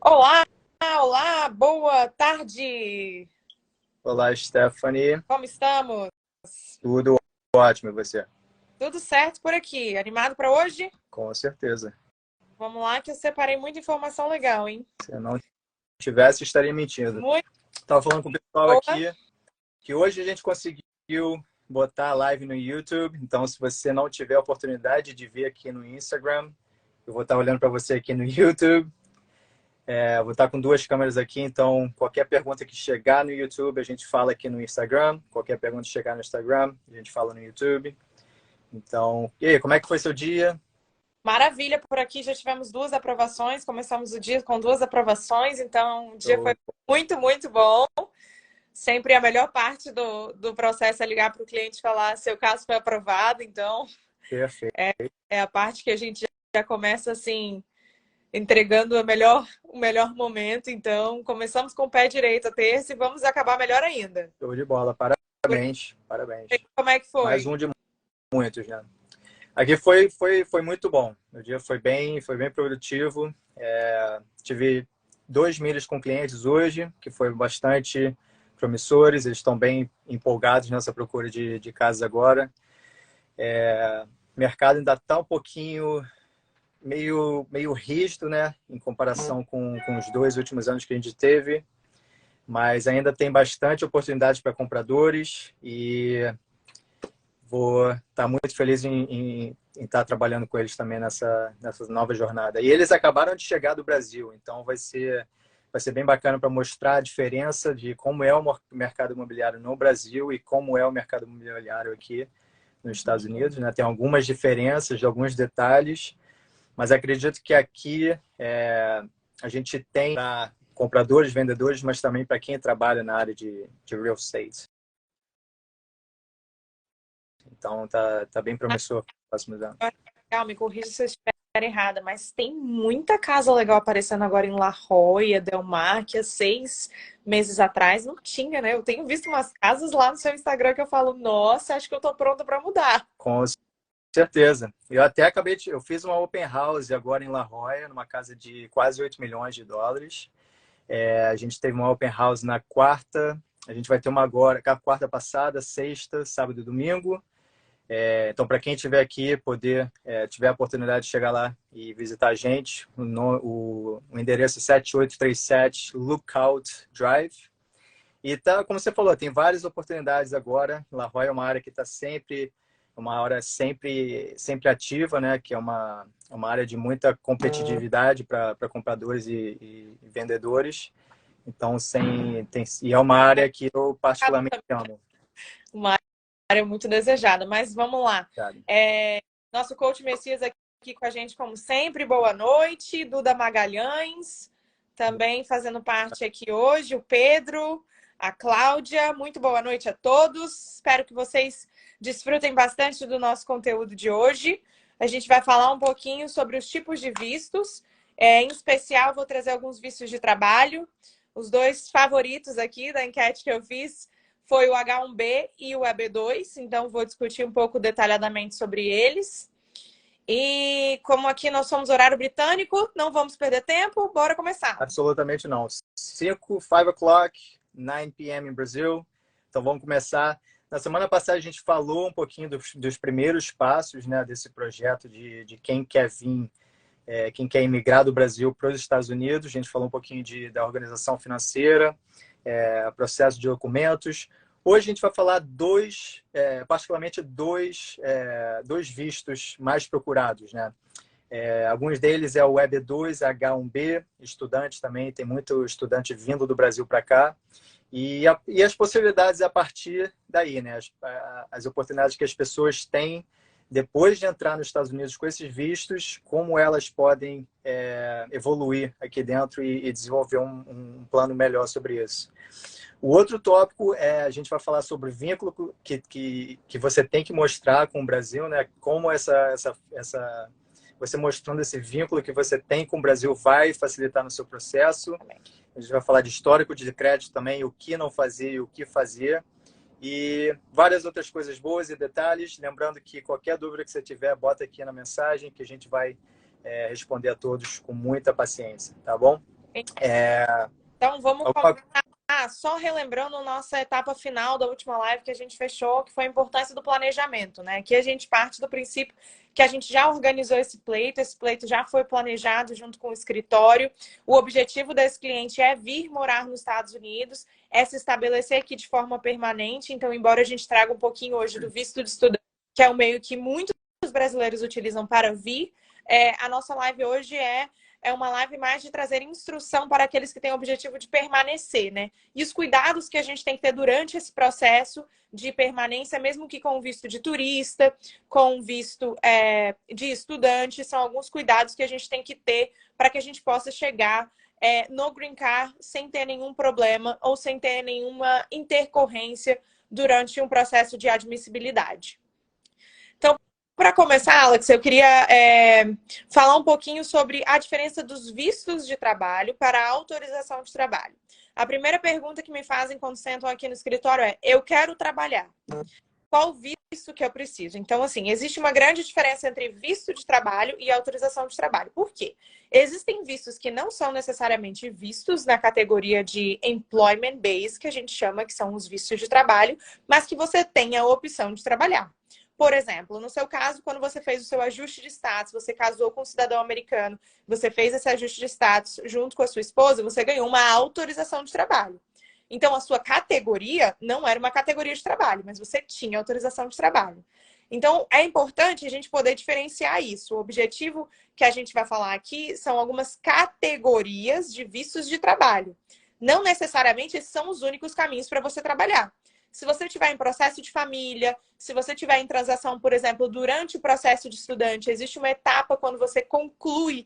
Olá, olá, boa tarde. Olá, Stephanie. Como estamos? Tudo ótimo, e você? Tudo certo por aqui. Animado para hoje? Com certeza. Vamos lá que eu separei muita informação legal, hein? Se eu não tivesse, estaria mentindo. Muito Estava falando com o pessoal boa. aqui que hoje a gente conseguiu botar a live no YouTube. Então, se você não tiver a oportunidade de ver aqui no Instagram, eu vou estar olhando para você aqui no YouTube. Eu vou estar com duas câmeras aqui, então qualquer pergunta que chegar no YouTube, a gente fala aqui no Instagram. Qualquer pergunta que chegar no Instagram, a gente fala no YouTube. Então, e aí, como é que foi seu dia? Maravilha, por aqui já tivemos duas aprovações. Começamos o dia com duas aprovações, então o dia foi muito, muito bom. Sempre a melhor parte do processo é ligar para o cliente e falar seu caso foi aprovado. Então, Perfeito. é a parte que a gente já começa assim entregando o melhor momento. Então, começamos com o pé direito a terça e vamos acabar melhor ainda. Show de bola. Parabéns, parabéns. Como é que Mais foi? um de muitos, né? Aqui foi muito bom. O dia foi bem produtivo. Tive dois meetings com clientes hoje, que foi bastante promissores. Eles estão bem empolgados nessa procura de casas agora. O mercado ainda está um pouquinho meio rígido, né? Em comparação com os dois últimos anos que a gente teve. Mas ainda tem bastante oportunidade para compradores e vou estar muito feliz em estar trabalhando com eles também nessa nova jornada. E eles acabaram de chegar do Brasil, então vai ser bem bacana para mostrar a diferença de como é o mercado imobiliário no Brasil e como é o mercado imobiliário aqui nos Estados Unidos. Né? Tem algumas diferenças, de alguns detalhes, mas acredito que aqui a gente tem para compradores, vendedores, mas também para quem trabalha na área de real estate. Então, tá bem promissor para os próximos anos. Legal, me corrija se eu estiver errada, mas tem muita casa legal aparecendo agora em La Jolla, Del Mar, que há 6 meses atrás não tinha, né? Eu tenho visto umas casas lá no seu Instagram que eu falo, nossa, acho que eu tô pronta para mudar. Com certeza. Eu até eu fiz uma open house agora em La Jolla, numa casa de quase 8 milhões de dólares. A gente teve uma open house na quarta, a gente vai ter uma agora, quarta passada, sexta, sábado e domingo. Então, para quem estiver aqui, tiver a oportunidade de chegar lá e visitar a gente, o endereço é 7837 Lookout Drive. E tá, como você falou, tem várias oportunidades agora. La Jolla é uma área que está sempre ativa, né? Que é uma área de muita competitividade para compradores e vendedores. Então, e é uma área que eu particularmente amo. Uma área muito desejada, mas vamos lá. Sabe? Nosso coach Messias aqui com a gente, como sempre. Boa noite. Duda Magalhães, também fazendo parte aqui hoje. O Pedro, a Cláudia. Muito boa noite a todos. Espero que vocês desfrutem bastante do nosso conteúdo de hoje. A gente vai falar um pouquinho sobre os tipos de vistos. Em especial, vou trazer alguns vistos de trabalho. Os dois favoritos aqui da enquete que eu fiz foi o H1B e o EB2, então vou discutir um pouco detalhadamente sobre eles. E como aqui nós somos horário britânico, não vamos perder tempo, bora começar. Absolutamente não. 5 o'clock, 9 p.m. em Brasil. Então vamos começar. Na semana passada a gente falou um pouquinho dos primeiros passos, né, desse projeto de quem quer vir, quem quer imigrar do Brasil para os Estados Unidos. A gente falou um pouquinho da organização financeira, processo de documentos. Hoje a gente vai falar particularmente dois vistos mais procurados, né? Alguns deles é o EB2, H1B, estudante também, tem muito estudante vindo do Brasil para cá. E as possibilidades a partir daí, né? As oportunidades que as pessoas têm depois de entrar nos Estados Unidos com esses vistos, como elas podem evoluir aqui dentro e desenvolver um plano melhor sobre isso. O outro tópico a gente vai falar sobre o vínculo que você tem que mostrar com o Brasil, né? Como você mostrando esse vínculo que você tem com o Brasil vai facilitar no seu processo. A gente vai falar de histórico de crédito também, o que não fazer e o que fazer. E várias outras coisas boas e detalhes. Lembrando que qualquer dúvida que você tiver, bota aqui na mensagem que a gente vai responder a todos com muita paciência, tá bom? Então, vamos Alguma... começar só relembrando nossa etapa final da última live que a gente fechou, que foi a importância do planejamento, né? Aqui a gente parte do princípio que a gente já organizou esse pleito já foi planejado junto com o escritório. O objetivo desse cliente é vir morar nos Estados Unidos, é se estabelecer aqui de forma permanente. Então, embora a gente traga um pouquinho hoje do visto de estudante, que é o meio que muitos brasileiros utilizam para vir, a nossa live hoje é uma live mais de trazer instrução para aqueles que têm o objetivo de permanecer, né? E os cuidados que a gente tem que ter durante esse processo de permanência, mesmo que com visto de turista, com visto de estudante, são alguns cuidados que a gente tem que ter para que a gente possa chegar no Green Card sem ter nenhum problema ou sem ter nenhuma intercorrência durante um processo de admissibilidade. Então, para começar, Alex, eu queria falar um pouquinho sobre a diferença dos vistos de trabalho para a autorização de trabalho. A primeira pergunta que me fazem quando sentam aqui no escritório é: eu quero trabalhar. Qual visto que eu preciso? Então, assim, existe uma grande diferença entre visto de trabalho e autorização de trabalho. Por quê? Existem vistos que não são necessariamente vistos na categoria de employment base, que a gente chama, que são os vistos de trabalho, mas que você tem a opção de trabalhar. Por exemplo, no seu caso, quando você fez o seu ajuste de status, você casou com um cidadão americano, você fez esse ajuste de status junto com a sua esposa, você ganhou uma autorização de trabalho. Então, a sua categoria não era uma categoria de trabalho, mas você tinha autorização de trabalho. Então, é importante a gente poder diferenciar isso. O objetivo que a gente vai falar aqui são algumas categorias de vistos de trabalho. Não necessariamente esses são os únicos caminhos para você trabalhar. Se você estiver em processo de família, se você estiver em transação, por exemplo, durante o processo de estudante, existe uma etapa quando você conclui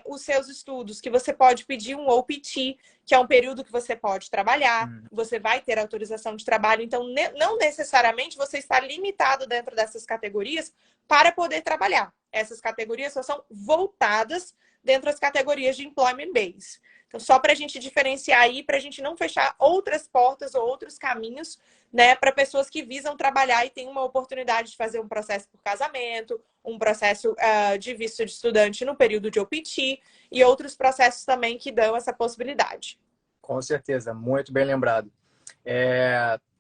os seus estudos, que você pode pedir um OPT, que é um período que você pode trabalhar, você vai ter autorização de trabalho, então não necessariamente você está limitado dentro dessas categorias para poder trabalhar. Essas categorias só são voltadas dentro das categorias de Employment Base. Então, só para a gente diferenciar aí, para a gente não fechar outras portas ou outros caminhos, né, para pessoas que visam trabalhar e têm uma oportunidade de fazer um processo por casamento, um processo de visto de estudante no período de OPT e outros processos também que dão essa possibilidade. Com certeza, muito bem lembrado.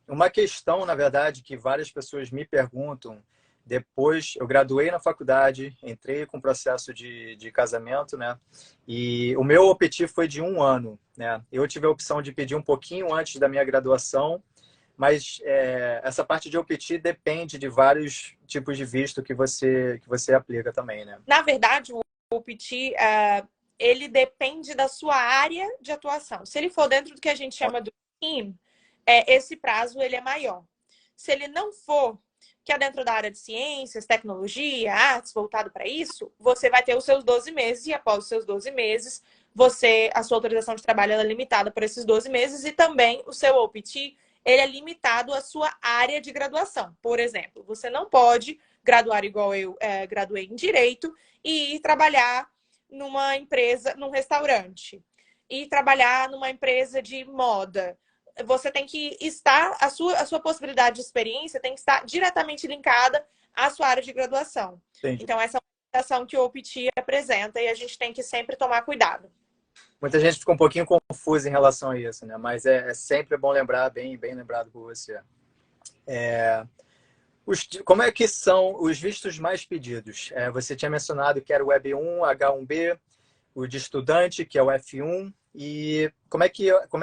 Uma questão, na verdade, que várias pessoas me perguntam. Depois, eu graduei na faculdade, entrei com processo de casamento, né? E o meu OPT foi de 1 ano, né? Eu tive a opção de pedir um pouquinho antes da minha graduação, mas essa parte de OPT depende de vários tipos de visto que você aplica também, né? Na verdade, o OPT, ele depende da sua área de atuação. Se ele for dentro do que a gente chama do STEAM, esse prazo ele é maior. Se ele não for, que é dentro da área de ciências, tecnologia, artes, voltado para isso, você vai ter os seus 12 meses e após os seus 12 meses, a sua autorização de trabalho é limitada por esses 12 meses e também o seu OPT, ele é limitado à sua área de graduação. Por exemplo, você não pode graduar igual eu graduei em Direito e ir trabalhar numa empresa, num restaurante, e trabalhar numa empresa de moda. Você tem que estar, a sua possibilidade de experiência tem que estar diretamente linkada à sua área de graduação. Entendi. Então, essa é uma limitação que o OPT apresenta e a gente tem que sempre tomar cuidado. Muita gente fica um pouquinho confusa em relação a isso, né? Mas é sempre bom lembrar, bem lembrado por você. Como é que são os vistos mais pedidos? Você tinha mencionado que era o Web1, H1B, o de estudante, que é o F1. E como é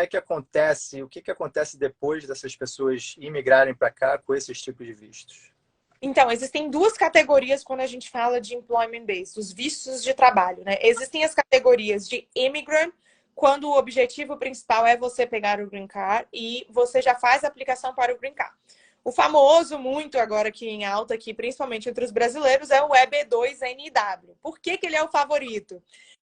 que acontece, o que acontece depois dessas pessoas imigrarem para cá com esses tipos de vistos? Então, existem duas categorias quando a gente fala de employment based, os vistos de trabalho, né? Existem as categorias de immigrant, quando o objetivo principal é você pegar o Green Card e você já faz a aplicação para o Green Card. O famoso, muito agora aqui em alta, aqui, principalmente entre os brasileiros, é o EB2NW. Por que ele é o favorito?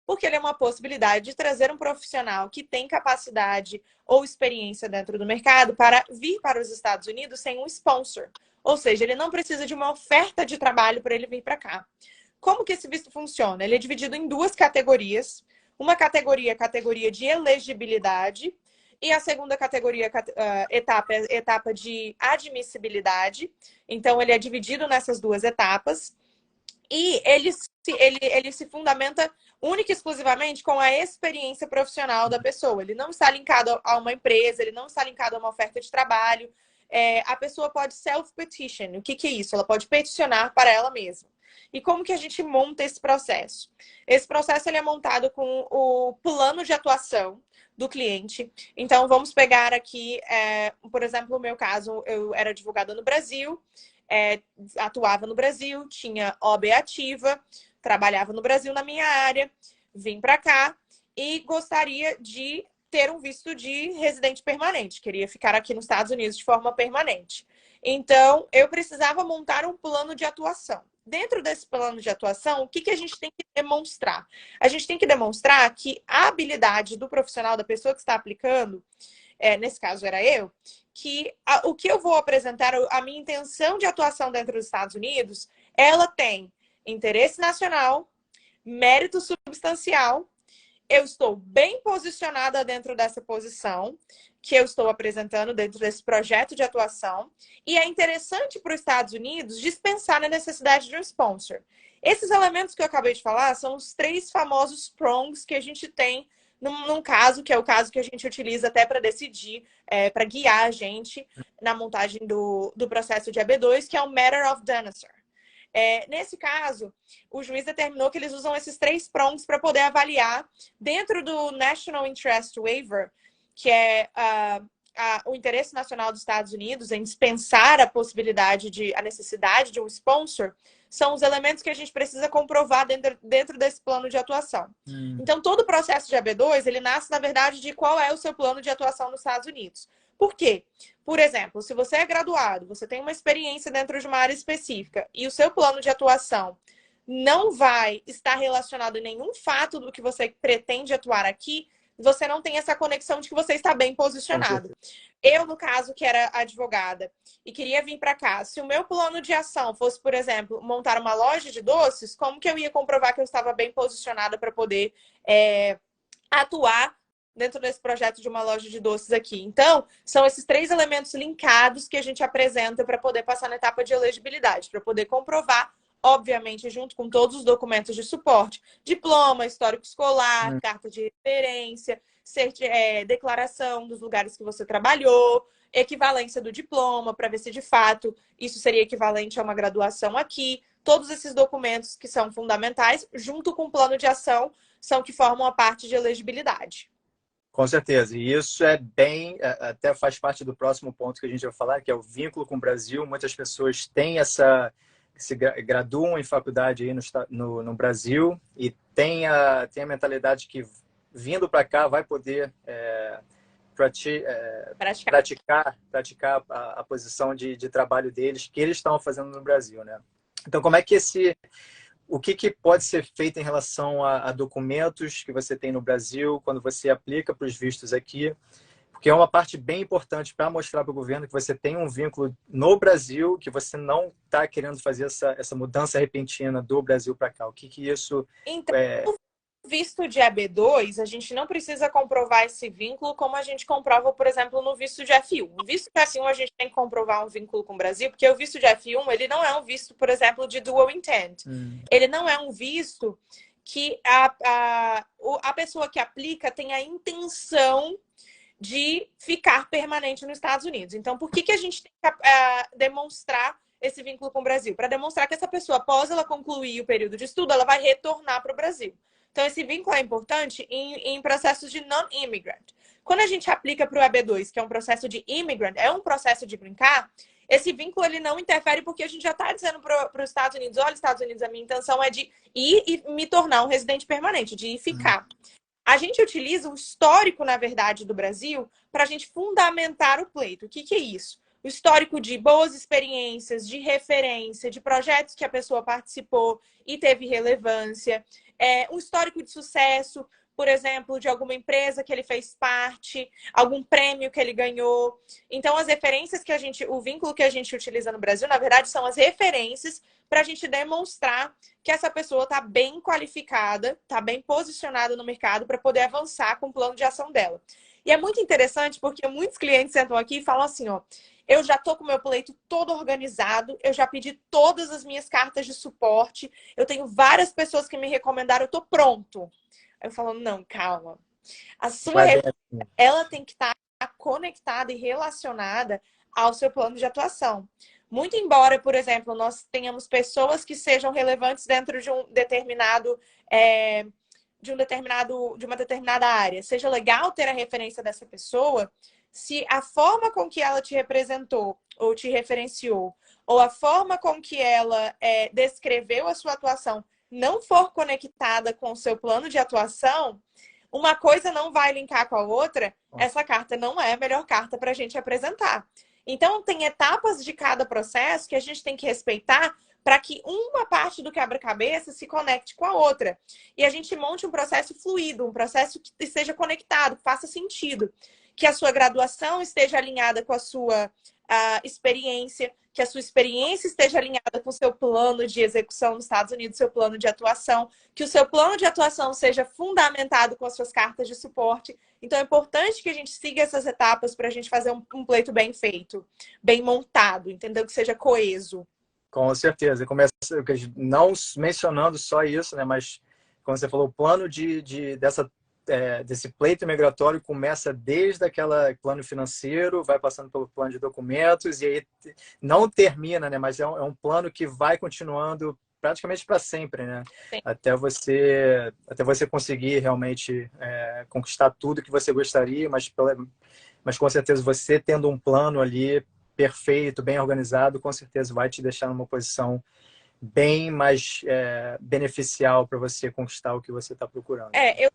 Porque ele é uma possibilidade de trazer um profissional que tem capacidade ou experiência dentro do mercado para vir para os Estados Unidos sem um sponsor. Ou seja, ele não precisa de uma oferta de trabalho para ele vir para cá. Como que esse visto funciona? Ele é dividido em duas categorias. Uma categoria, categoria de elegibilidade, e a segunda categoria, etapa de admissibilidade. Então, ele é dividido nessas duas etapas. E ele se fundamenta única e exclusivamente com a experiência profissional da pessoa. Ele não está linkado a uma empresa, ele não está linkado a uma oferta de trabalho. A pessoa pode self-petition. O que é isso? Ela pode peticionar para ela mesma. E como que a gente monta esse processo? Esse processo ele é montado com o plano de atuação do cliente. Então, vamos pegar aqui, por exemplo, no meu caso, eu era advogada no Brasil, atuava no Brasil, tinha OAB ativa, trabalhava no Brasil na minha área, vim para cá e gostaria de ter um visto de residente permanente. Queria ficar aqui nos Estados Unidos de forma permanente. Então, eu precisava montar um plano de atuação. Dentro desse plano de atuação, o que a gente tem que demonstrar? A gente tem que demonstrar que a habilidade do profissional, da pessoa que está aplicando, nesse caso era eu, que o que eu vou apresentar, a minha intenção de atuação dentro dos Estados Unidos, ela tem interesse nacional, mérito substancial, eu estou bem posicionada dentro dessa posição que eu estou apresentando dentro desse projeto de atuação, e é interessante para os Estados Unidos dispensar a necessidade de um sponsor. Esses elementos que eu acabei de falar são os 3 famosos prongs que a gente tem num caso, que é o caso que a gente utiliza até para decidir, para guiar a gente na montagem do processo de AB2, que é o Matter of Dinosaur. Nesse caso, o juiz determinou que eles usam esses 3 prongs para poder avaliar dentro do National Interest Waiver, que é o interesse nacional dos Estados Unidos em dispensar a necessidade de um sponsor, são os elementos que a gente precisa comprovar dentro desse plano de atuação. Então, todo o processo de AB2, ele nasce, na verdade, de qual é o seu plano de atuação nos Estados Unidos. Por quê? Por exemplo, se você é graduado, você tem uma experiência dentro de uma área específica e o seu plano de atuação não vai estar relacionado a nenhum fato do que você pretende atuar aqui, você não tem essa conexão de que você está bem posicionado. Eu, no caso, que era advogada e queria vir para cá, se o meu plano de ação fosse, por exemplo, montar uma loja de doces, como que eu ia comprovar que eu estava bem posicionada para poder atuar dentro desse projeto de uma loja de doces aqui? Então, são esses 3 elementos linkados que a gente apresenta para poder passar na etapa de elegibilidade, para poder comprovar, obviamente, junto com todos os documentos de suporte, diploma, histórico escolar, carta de referência, declaração dos lugares que você trabalhou, equivalência do diploma, para ver se de fato isso seria equivalente a uma graduação aqui. Todos esses documentos que são fundamentais, junto com o plano de ação, são que formam a parte de elegibilidade. Com certeza. E isso até faz parte do próximo ponto que a gente vai falar, que é o vínculo com o Brasil. Muitas pessoas têm se graduam em faculdade aí no Brasil e tem a mentalidade que vindo para cá vai poder praticar a posição de trabalho deles que eles estão fazendo no Brasil, né? Então, como é que o que pode ser feito em relação a documentos que você tem no Brasil quando você aplica para os vistos aqui? Porque é uma parte bem importante para mostrar para o governo que você tem um vínculo no Brasil, que você não está querendo fazer essa mudança repentina do Brasil para cá. O que isso então, no visto de AB2, a gente não precisa comprovar esse vínculo como a gente comprova, por exemplo, no visto de F1. No visto de F1, a gente tem que comprovar um vínculo com o Brasil, porque o visto de F1, ele não é um visto, por exemplo, de dual intent. Ele não é um visto que a pessoa que aplica tem a intenção de ficar permanente nos Estados Unidos. Então, por que a gente tem que demonstrar esse vínculo com o Brasil? Para demonstrar que essa pessoa, após ela concluir o período de estudo, ela vai retornar para o Brasil. Então, esse vínculo é importante em processos de non-immigrant. Quando a gente aplica para o AB2, que é um processo de immigrant, é um processo de brincar, esse vínculo ele não interfere porque a gente já está dizendo para os Estados Unidos, olha, Estados Unidos, a minha intenção é de ir e me tornar um residente permanente, de ir ficar. A gente utiliza o histórico, na verdade, do Brasil para a gente fundamentar o pleito. O que é isso? O histórico de boas experiências, de referência, de projetos que a pessoa participou e teve relevância. Um histórico de sucesso, por exemplo, de alguma empresa que ele fez parte, algum prêmio que ele ganhou. Então, as referências o vínculo que a gente utiliza no Brasil, na verdade, são as referências para a gente demonstrar que essa pessoa está bem qualificada, está bem posicionada no mercado para poder avançar com o plano de ação dela. E é muito interessante porque muitos clientes sentam aqui e falam assim, ó, eu já tô com o meu pleito todo organizado, eu já pedi todas as minhas cartas de suporte, eu tenho várias pessoas que me recomendaram, eu tô pronto. Aí eu falo, não, calma. A sua Vai bem recompensa, assim. ela tem que estar conectada e relacionada ao seu plano de atuação. Muito embora, por exemplo, nós tenhamos pessoas que sejam relevantes dentro de um determinado, de uma determinada área, seja legal ter a referência dessa pessoa, se a forma com que ela te representou ou te referenciou, ou a forma com que ela descreveu a sua atuação não for conectada com o seu plano de atuação, uma coisa não vai linkar com a outra, essa carta não é a melhor carta para a gente apresentar. Então, tem etapas de cada processo que a gente tem que respeitar para que uma parte do quebra-cabeça se conecte com a outra. E a gente monte um processo fluido, um processo que esteja conectado, que faça sentido. Que a sua graduação esteja alinhada com a sua experiência, que a sua experiência esteja alinhada com o seu plano de execução nos Estados Unidos, seu plano de atuação, que o seu plano de atuação seja fundamentado com as suas cartas de suporte. Então, é importante que a gente siga essas etapas para a gente fazer um pleito bem feito, bem montado, entendeu? Que seja coeso. Com certeza. Começa não mencionando só isso, né? Mas, como você falou, o plano desse pleito migratório começa desde aquele plano financeiro, vai passando pelo plano de documentos e aí não termina, né? Mas é um plano que vai continuando praticamente para sempre, né? Sim. Até você conseguir realmente conquistar tudo que você gostaria, mas com certeza você tendo um plano ali perfeito, bem organizado, com certeza vai te deixar numa posição bem mais beneficial para você conquistar o que você está procurando. Eu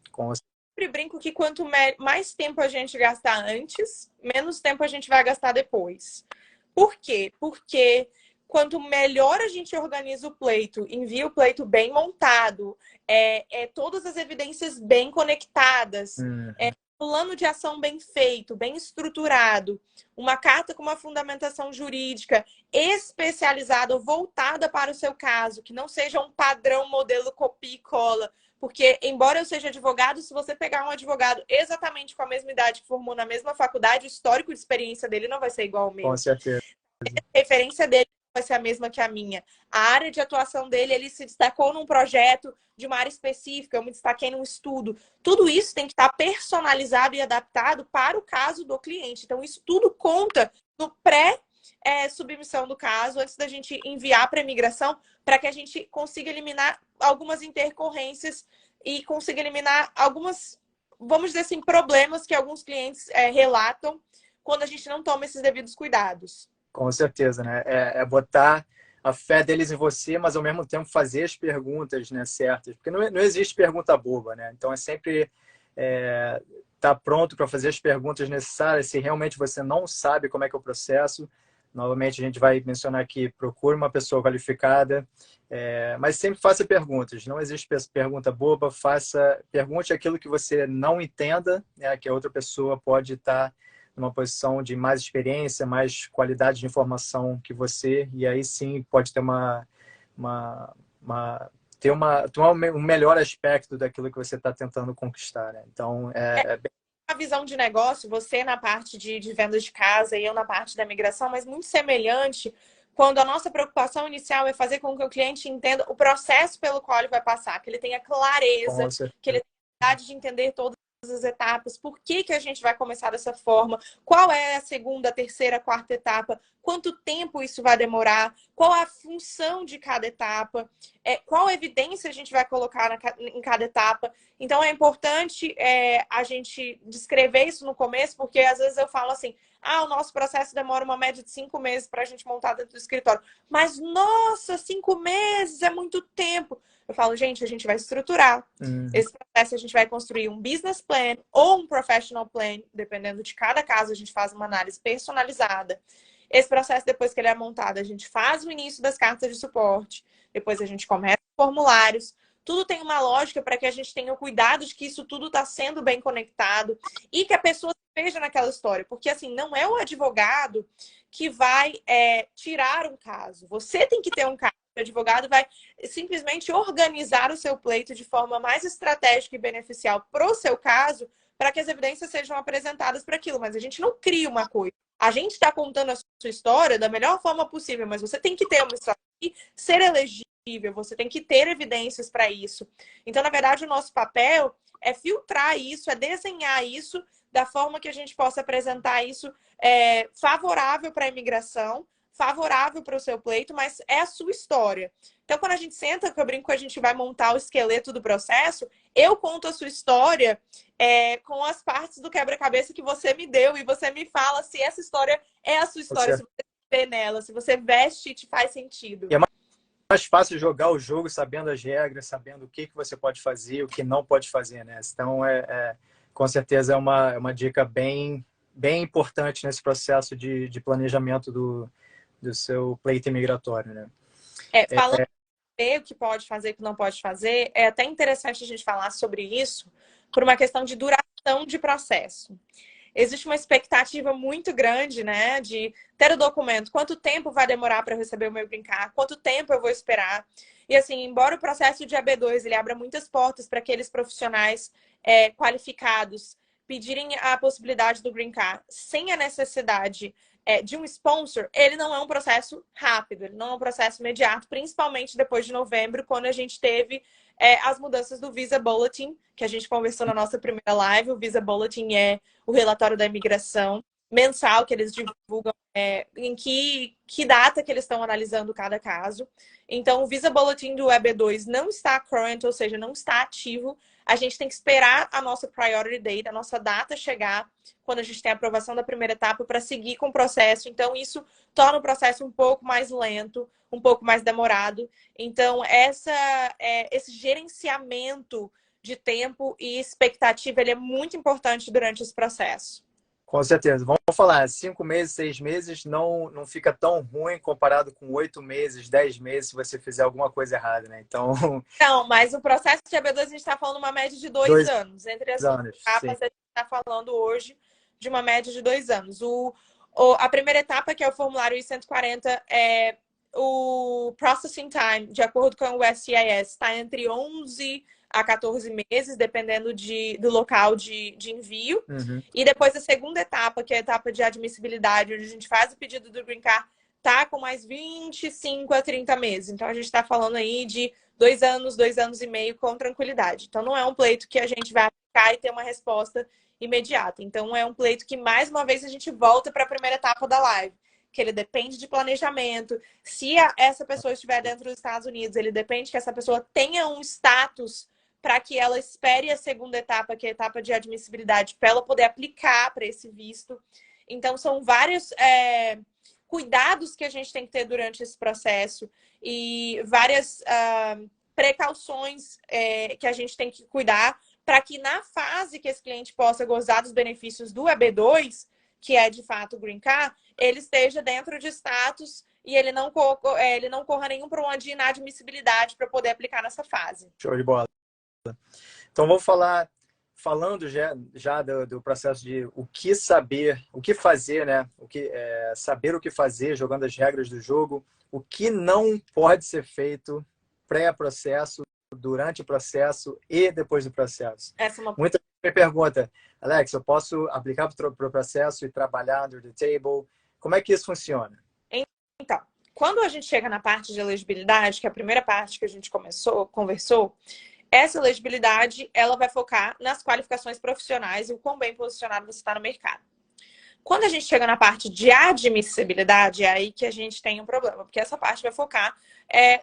sempre brinco que quanto mais tempo a gente gastar antes, menos tempo a gente vai gastar depois. Por quê? Porque quanto melhor a gente organiza o pleito, envia o pleito bem montado, todas as evidências bem conectadas, plano de ação bem feito, bem estruturado, uma carta com uma fundamentação jurídica especializada, voltada para o seu caso, que não seja um padrão modelo copia e cola. Porque, embora eu seja advogado, se você pegar um advogado exatamente com a mesma idade, que formou na mesma faculdade, o histórico de experiência dele não vai ser igual ao meu. Com certeza. A referência dele vai ser a mesma que a minha. A área de atuação dele, ele se destacou num projeto de uma área específica, eu me destaquei num estudo. Tudo isso tem que estar personalizado e adaptado para o caso do cliente. Então, isso tudo conta no pré-submissão do caso, antes da gente enviar para a imigração, para que a gente consiga eliminar algumas intercorrências e consiga eliminar algumas, vamos dizer assim, problemas que alguns clientes relatam quando a gente não toma esses devidos cuidados. Com certeza, né? É botar a fé deles em você, mas ao mesmo tempo fazer as perguntas, né, certas. Porque não existe pergunta boba, né? Então é sempre estar pronto para fazer as perguntas necessárias. Se realmente você não sabe como é que é o processo, novamente a gente vai mencionar aqui, procure uma pessoa qualificada, mas sempre faça perguntas. Não existe pergunta boba, pergunte aquilo que você não entenda, né, que a outra pessoa pode estar numa posição de mais experiência, mais qualidade de informação que você, e aí sim pode ter um melhor aspecto daquilo que você está tentando conquistar, né? Então, a visão de negócio, você na parte de vendas de casa e eu na parte da migração, mas muito semelhante, quando a nossa preocupação inicial é fazer com que o cliente entenda o processo pelo qual ele vai passar, que ele tenha clareza, que ele tenha a habilidade de entender todas as etapas, por que a gente vai começar dessa forma, qual é a segunda, terceira, quarta etapa, quanto tempo isso vai demorar, qual a função de cada etapa, qual evidência a gente vai colocar em cada etapa. Então é importante a gente descrever isso no começo, porque às vezes eu falo assim, o nosso processo demora uma média de 5 meses para a gente montar dentro do escritório. Mas, nossa, 5 meses é muito tempo. Eu falo, gente, a gente vai estruturar esse processo, a gente vai construir um business plan ou um professional plan, dependendo de cada caso, a gente faz uma análise personalizada. Esse processo, depois que ele é montado, a gente faz o início das cartas de suporte, depois a gente começa os formulários. Tudo tem uma lógica para que a gente tenha o cuidado de que isso tudo está sendo bem conectado e que a pessoa se veja naquela história. Porque, assim, não é o advogado que vai tirar um caso. Você tem que ter um caso. O advogado vai simplesmente organizar o seu pleito de forma mais estratégica e beneficial para o seu caso, para que as evidências sejam apresentadas para aquilo, mas a gente não cria uma coisa. A gente está contando a sua história da melhor forma possível, mas você tem que ter uma história e ser elegível, você tem que ter evidências para isso. Então, na verdade, o nosso papel é filtrar isso, é desenhar isso da forma que a gente possa apresentar isso favorável para a imigração, favorável para o seu pleito, mas é a sua história. Então, quando a gente senta, que eu brinco, a gente vai montar o esqueleto do processo, eu conto a sua história com as partes do quebra-cabeça que você me deu e você me fala se essa história é a sua história, se você vê nela, se você veste e te faz sentido. E é mais fácil jogar o jogo sabendo as regras, sabendo o que você pode fazer, o que não pode fazer, né? Então, com certeza é uma dica bem importante nesse processo de planejamento do seu pleito imigratório, né? Falando o que pode fazer e o que não pode fazer, é até interessante a gente falar sobre isso por uma questão de duração de processo. Existe uma expectativa muito grande, né, de ter o documento. Quanto tempo vai demorar para eu receber o meu green card? Quanto tempo eu vou esperar? E assim, embora o processo de AB2 ele abra muitas portas para aqueles profissionais qualificados pedirem a possibilidade do green card sem a necessidade de um sponsor, ele não é um processo rápido, ele não é um processo imediato, principalmente depois de novembro, quando a gente teve as mudanças do Visa Bulletin, que a gente conversou na nossa primeira live. O Visa Bulletin é o relatório da imigração mensal que eles divulgam em que data que eles estão analisando cada caso. Então, o Visa Bulletin do EB2 não está current, ou seja, não está ativo. A gente tem que esperar a nossa priority date, a nossa data chegar, quando a gente tem a aprovação da primeira etapa, para seguir com o processo. Então, isso torna o processo um pouco mais lento, um pouco mais demorado. Então, esse gerenciamento de tempo e expectativa, ele é muito importante durante esse processo. Com certeza. Vamos falar, 5 meses, 6 meses não fica tão ruim comparado com 8 meses, 10 meses, se você fizer alguma coisa errada, né? Então... Não, mas o processo de AB2 a gente está falando uma média de 2 anos. Entre as etapas, a gente está falando hoje de uma média de 2 anos. A primeira etapa, que é o formulário I-140, o processing time, de acordo com o USCIS, está entre 11 a 14 meses, dependendo do local de envio. Uhum. E depois a segunda etapa, que é a etapa de admissibilidade, onde a gente faz o pedido do Green Card, tá com mais 25 a 30 meses. Então, a gente está falando aí de 2 anos, 2 anos e meio com tranquilidade. Então, não é um pleito que a gente vai aplicar e ter uma resposta imediata. Então, é um pleito que, mais uma vez, a gente volta para a primeira etapa da live, que ele depende de planejamento. Se essa pessoa estiver dentro dos Estados Unidos, ele depende que essa pessoa tenha um status para que ela espere a segunda etapa, que é a etapa de admissibilidade, para ela poder aplicar para esse visto. Então, são vários cuidados que a gente tem que ter durante esse processo e várias precauções que a gente tem que cuidar para que na fase que esse cliente possa gozar dos benefícios do EB2, que é de fato o Green Card, ele esteja dentro de status e ele não corra nenhum problema de inadmissibilidade para poder aplicar nessa fase. Show de bola. Então, vou falando já do processo de o que saber, o que fazer, né? Saber o que fazer, jogando as regras do jogo, o que não pode ser feito pré-processo, durante o processo e depois do processo. Muita gente me pergunta, Alex, eu posso aplicar para o processo e trabalhar under the table? Como é que isso funciona? Então, quando a gente chega na parte de elegibilidade, que é a primeira parte que a gente conversou, essa elegibilidade, ela vai focar nas qualificações profissionais e o quão bem posicionado você está no mercado. Quando a gente chega na parte de admissibilidade, é aí que a gente tem um problema, porque essa parte vai focar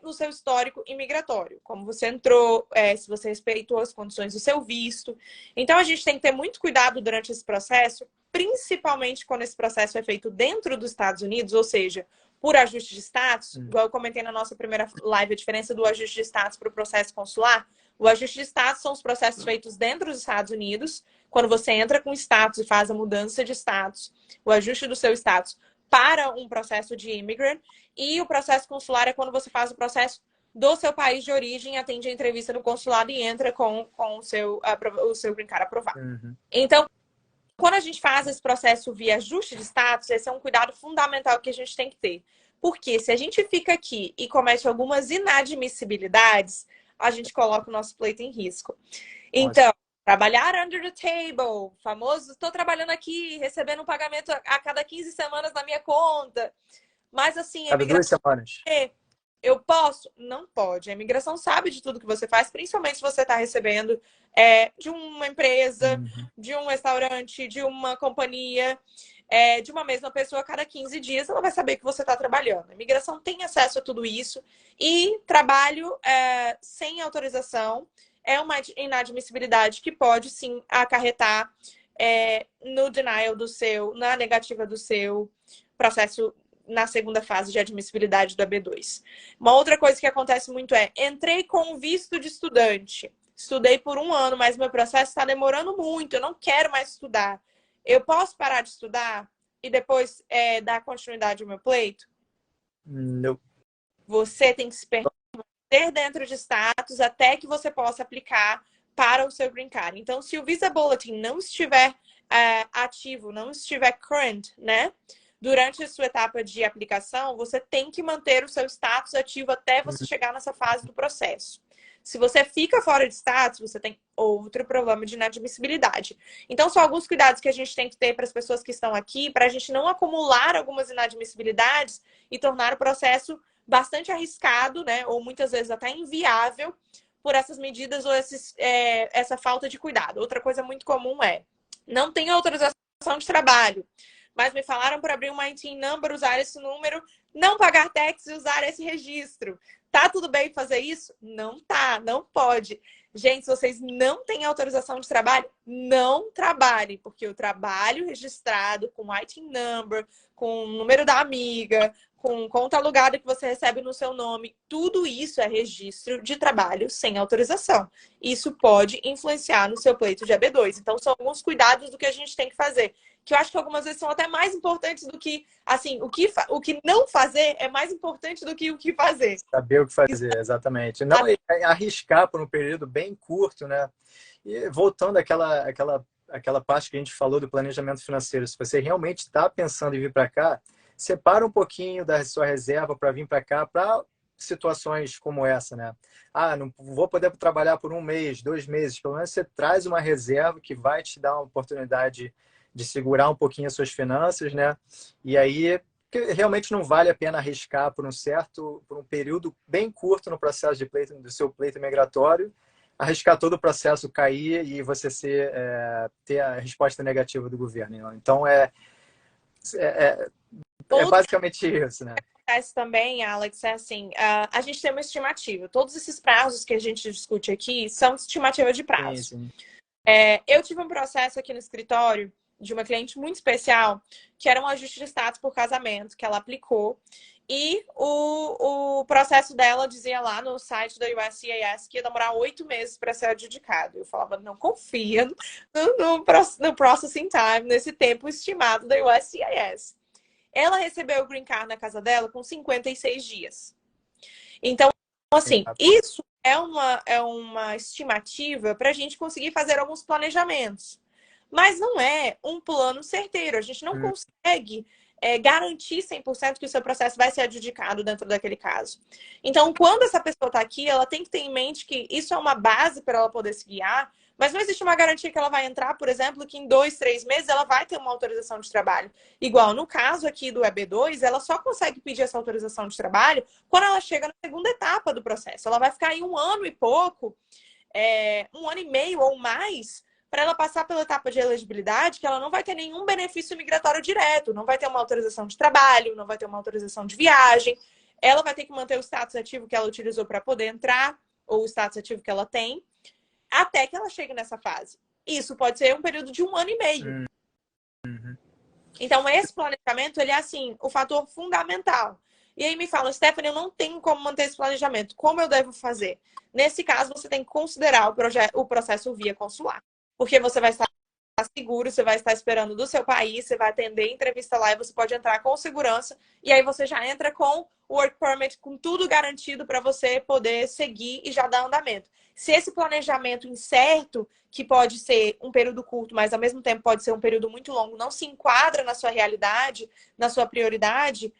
no seu histórico imigratório, como você entrou, se você respeitou as condições do seu visto. Então, a gente tem que ter muito cuidado durante esse processo, principalmente quando esse processo é feito dentro dos Estados Unidos, ou seja, por ajuste de status, igual eu comentei na nossa primeira live, a diferença do ajuste de status para o processo consular. O ajuste de status são os processos feitos dentro dos Estados Unidos, quando você entra com status e faz a mudança de status, o ajuste do seu status para um processo de immigrant, e o processo consular é quando você faz o processo do seu país de origem, atende a entrevista no consulado e entra com o seu green card aprovado. Uhum. Então, quando a gente faz esse processo via ajuste de status, esse é um cuidado fundamental que a gente tem que ter. Porque se a gente fica aqui e comete algumas inadmissibilidades, a gente coloca o nosso pleito em risco. Então, Trabalhar under the table, famoso, estou trabalhando aqui, recebendo um pagamento a cada 15 semanas na minha conta. Mas assim, a Cada 2 semanas. eu posso? Não pode. A imigração sabe de tudo que você faz, principalmente se você está recebendo de uma empresa, de um restaurante, de uma companhia, de uma mesma pessoa a cada 15 dias, ela vai saber que você está trabalhando. A imigração tem acesso a tudo isso. E trabalho sem autorização é uma inadmissibilidade que pode sim acarretar no denial na negativa do seu processo na segunda fase de admissibilidade do EB2. Uma outra coisa que acontece muito entrei com visto de estudante. Estudei por 1 ano, mas meu processo está demorando muito, eu não quero mais estudar. Eu posso parar de estudar e depois dar continuidade ao meu pleito? Não. Você tem que se permanecer dentro de status até que você possa aplicar para o seu green card. Então, se o Visa Bulletin não estiver ativo, não estiver current, né? Durante a sua etapa de aplicação, você tem que manter o seu status ativo até você chegar nessa fase do processo. Se você fica fora de status, você tem outro problema de inadmissibilidade. Então, são alguns cuidados que a gente tem que ter para as pessoas que estão aqui, para a gente não acumular algumas inadmissibilidades e tornar o processo bastante arriscado, né? Ou muitas vezes até inviável por essas medidas ou essa falta de cuidado. Outra coisa muito comum não tem autorização de trabalho, mas me falaram para abrir uma IT number, usar esse número, não pagar tax e usar esse registro. Tá tudo bem fazer isso? Não tá, não pode. Gente, se vocês não têm autorização de trabalho, não trabalhem, porque o trabalho registrado com IT number, com o número da amiga, com conta alugada que você recebe no seu nome, tudo isso é registro de trabalho sem autorização. Isso pode influenciar no seu pleito de EB2. Então, são alguns cuidados do que a gente tem que fazer, que eu acho que algumas vezes são até mais importantes do que, assim, o que não fazer é mais importante do que o que fazer. Saber o que fazer, exatamente. Não arriscar por um período bem curto, né? E voltando àquela parte que a gente falou do planejamento financeiro, se você realmente está pensando em vir para cá, separa um pouquinho da sua reserva para vir para cá, para situações como essa, né? Não vou poder trabalhar por 1 mês, 2 meses. Pelo menos você traz uma reserva que vai te dar uma oportunidade de segurar um pouquinho as suas finanças, né? E aí, realmente não vale a pena arriscar por um período bem curto no processo de pleito, do seu pleito migratório, arriscar todo o processo cair e você ter a resposta negativa do governo. Então, é basicamente isso, né? Acontece também, Alex, assim, a gente tem uma estimativa. Todos esses prazos que a gente discute aqui são estimativa de prazo. Sim. Eu tive um processo aqui no escritório de uma cliente muito especial, que era um ajuste de status por casamento, que ela aplicou. E o processo dela dizia lá no site da USCIS que ia demorar 8 meses para ser adjudicado. Eu falava, não confia no processing time, nesse tempo estimado da USCIS. Ela recebeu o green card na casa dela com 56 dias. Então, assim, isso é uma estimativa para a gente conseguir fazer alguns planejamentos. Mas não é um plano certeiro. A gente não consegue garantir 100% que o seu processo vai ser adjudicado dentro daquele caso. Então, quando essa pessoa está aqui, ela tem que ter em mente que isso é uma base para ela poder se guiar, mas não existe uma garantia que ela vai entrar, por exemplo, que em 2, 3 meses ela vai ter uma autorização de trabalho. Igual no caso aqui do EB2, ela só consegue pedir essa autorização de trabalho quando ela chega na segunda etapa do processo. Ela vai ficar aí 1 ano e pouco, 1 ano e meio ou mais, para ela passar pela etapa de elegibilidade, que ela não vai ter nenhum benefício migratório direto, não vai ter uma autorização de trabalho, não vai ter uma autorização de viagem, ela vai ter que manter o status ativo que ela utilizou para poder entrar, ou o status ativo que ela tem, até que ela chegue nessa fase. Isso pode ser um período de 1 ano e meio. Então, esse planejamento, ele é, assim, o fator fundamental. E aí me fala, Stephanie, eu não tenho como manter esse planejamento. Como eu devo fazer? Nesse caso, você tem que considerar o processo via consular. Porque você vai estar seguro, você vai estar esperando do seu país, você vai atender a entrevista lá e você pode entrar com segurança. E aí você já entra com o work permit, com tudo garantido para você poder seguir e já dar andamento. Se esse planejamento incerto, que pode ser um período curto, mas ao mesmo tempo pode ser um período muito longo, não se enquadra na sua realidade, na sua prioridade,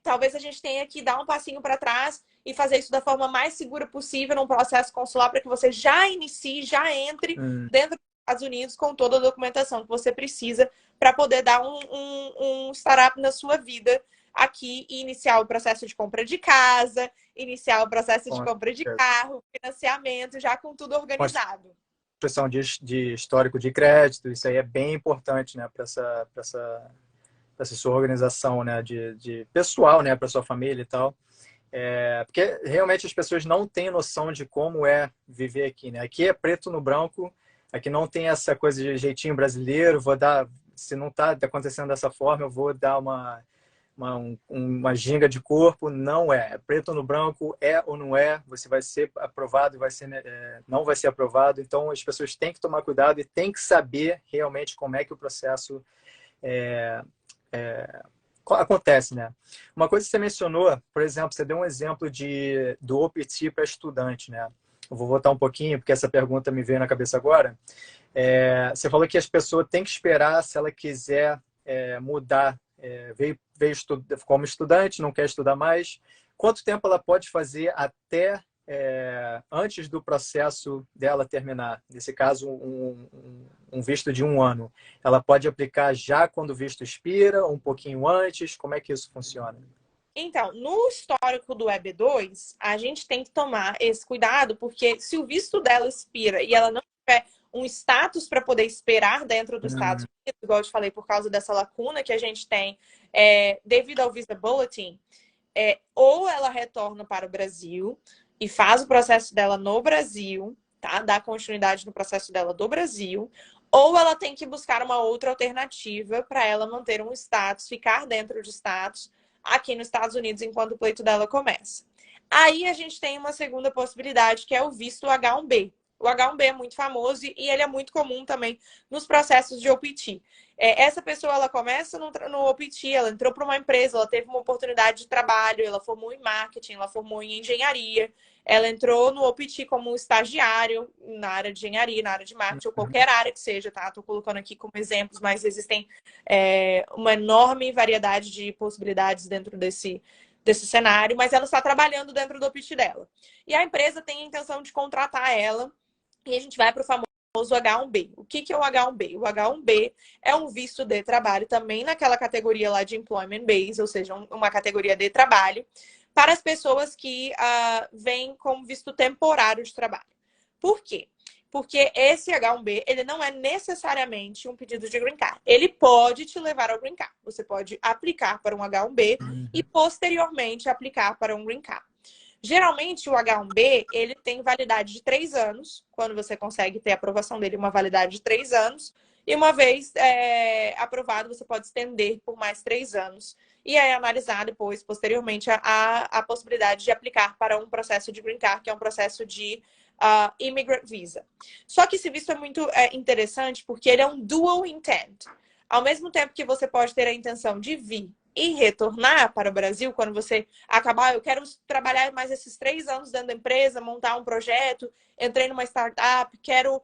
talvez a gente tenha que dar um passinho para trás e fazer isso da forma mais segura possível num processo consular para que você já inicie, já entre dentro dos Estados Unidos com toda a documentação que você precisa para poder dar um startup na sua vida aqui e iniciar o processo de compra de casa, iniciar o processo de compra de carro, financiamento, já com tudo organizado. Questão de histórico de crédito, isso aí é bem importante, né, para essa sua organização, né, de pessoal, né, para sua família e tal. Porque realmente as pessoas não têm noção de como é viver aqui, né? Aqui é preto no branco, aqui não tem essa coisa de jeitinho brasileiro, se não está acontecendo dessa forma, eu vou dar uma ginga de corpo. Não é preto no branco, é ou não é, você vai ser aprovado, não vai ser aprovado. Então as pessoas têm que tomar cuidado e têm que saber realmente como é que o processo acontece, né? Uma coisa que você mencionou, por exemplo, você deu um exemplo do OPT para estudante, né? Eu vou voltar um pouquinho, porque essa pergunta me veio na cabeça agora. Você falou que as pessoas têm que esperar se ela quiser mudar, veio como estudante, não quer estudar mais. Quanto tempo ela pode fazer até antes do processo dela terminar? Nesse caso, um visto de 1 ano. Ela pode aplicar já quando o visto expira, ou um pouquinho antes? Como é que isso funciona? Então, no histórico do EB2, a gente tem que tomar esse cuidado, porque se o visto dela expira e ela não tiver um status para poder esperar dentro dos Estados Unidos, igual eu te falei, por causa dessa lacuna que a gente tem devido ao Visa Bulletin, ou ela retorna para o Brasil e faz o processo dela no Brasil, tá? Dá continuidade no processo dela do Brasil, ou ela tem que buscar uma outra alternativa para ela manter um status, ficar dentro de status aqui nos Estados Unidos enquanto o pleito dela começa. Aí a gente tem uma segunda possibilidade, que é o visto H1B. O H1B é muito famoso e ele é muito comum também nos processos de OPT. Essa pessoa, ela começa no OPT, ela entrou para uma empresa, ela teve uma oportunidade de trabalho, ela formou em marketing, ela formou em engenharia, ela entrou no OPT como estagiário na área de engenharia, na área de marketing, ou qualquer área que seja, tá? Estou colocando aqui como exemplos, mas existem uma enorme variedade de possibilidades dentro desse cenário, mas ela está trabalhando dentro do OPT dela. E a empresa tem a intenção de contratar ela, e a gente vai para o famoso H1B. O que é o H1B? O H1B é um visto de trabalho, também naquela categoria lá de Employment Base, ou seja, uma categoria de trabalho, para as pessoas que vêm com visto temporário de trabalho. Por quê? Porque esse H1B, ele não é necessariamente um pedido de Green Card. Ele pode te levar ao Green Card. Você pode aplicar para um H1B e, posteriormente, aplicar para um Green Card. Geralmente, o H1B, ele tem validade de 3 anos, quando você consegue ter a aprovação dele, uma validade de 3 anos. E uma vez aprovado, você pode estender por mais 3 anos. E aí analisar depois, posteriormente, a possibilidade de aplicar para um processo de Green Card, que é um processo de Immigrant Visa. Só que esse visto é muito interessante porque ele é um dual intent. Ao mesmo tempo que você pode ter a intenção de vir e retornar para o Brasil, quando você acabar, eu quero trabalhar mais esses 3 anos dentro da empresa, montar um projeto, entrei numa startup, quero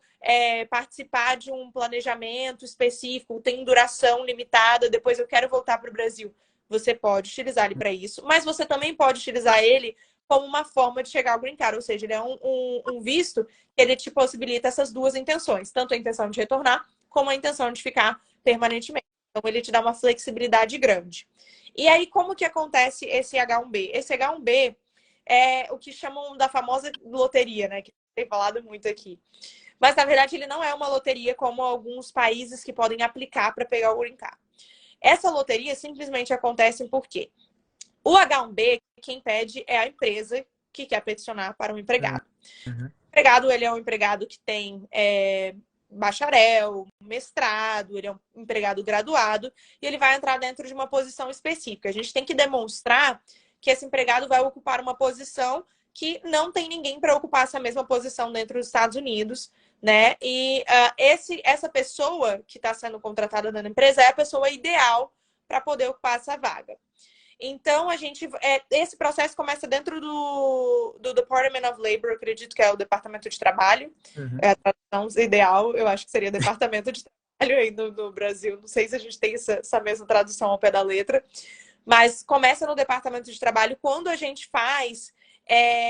participar de um planejamento específico, tem duração limitada, depois eu quero voltar para o Brasil. Você pode utilizar ele para isso, mas você também pode utilizar ele como uma forma de chegar ao Green Card, ou seja, ele é um visto que ele te possibilita essas duas intenções, tanto a intenção de retornar, como a intenção de ficar permanentemente. Então, ele te dá uma flexibilidade grande. E aí, como que acontece esse H1B? Esse H1B é o que chamam da famosa loteria, né? Que tem falado muito aqui. Mas, na verdade, ele não é uma loteria como alguns países que podem aplicar para pegar o Green Card. Essa loteria simplesmente acontece porque o H1B, quem pede é a empresa que quer peticionar para um empregado. O empregado, ele é um empregado que tem bacharel, mestrado, ele é um empregado graduado e ele vai entrar dentro de uma posição específica. A gente tem que demonstrar que esse empregado vai ocupar uma posição que não tem ninguém para ocupar essa mesma posição dentro dos Estados Unidos, né? E essa pessoa que está sendo contratada na empresa é a pessoa ideal para poder ocupar essa vaga. Então, esse processo começa dentro do Department of Labor, eu acredito que é o Departamento de Trabalho. É a tradução ideal, eu acho que seria Departamento de Trabalho aí no Brasil. Não sei se a gente tem essa mesma tradução ao pé da letra. Mas começa no Departamento de Trabalho quando a gente faz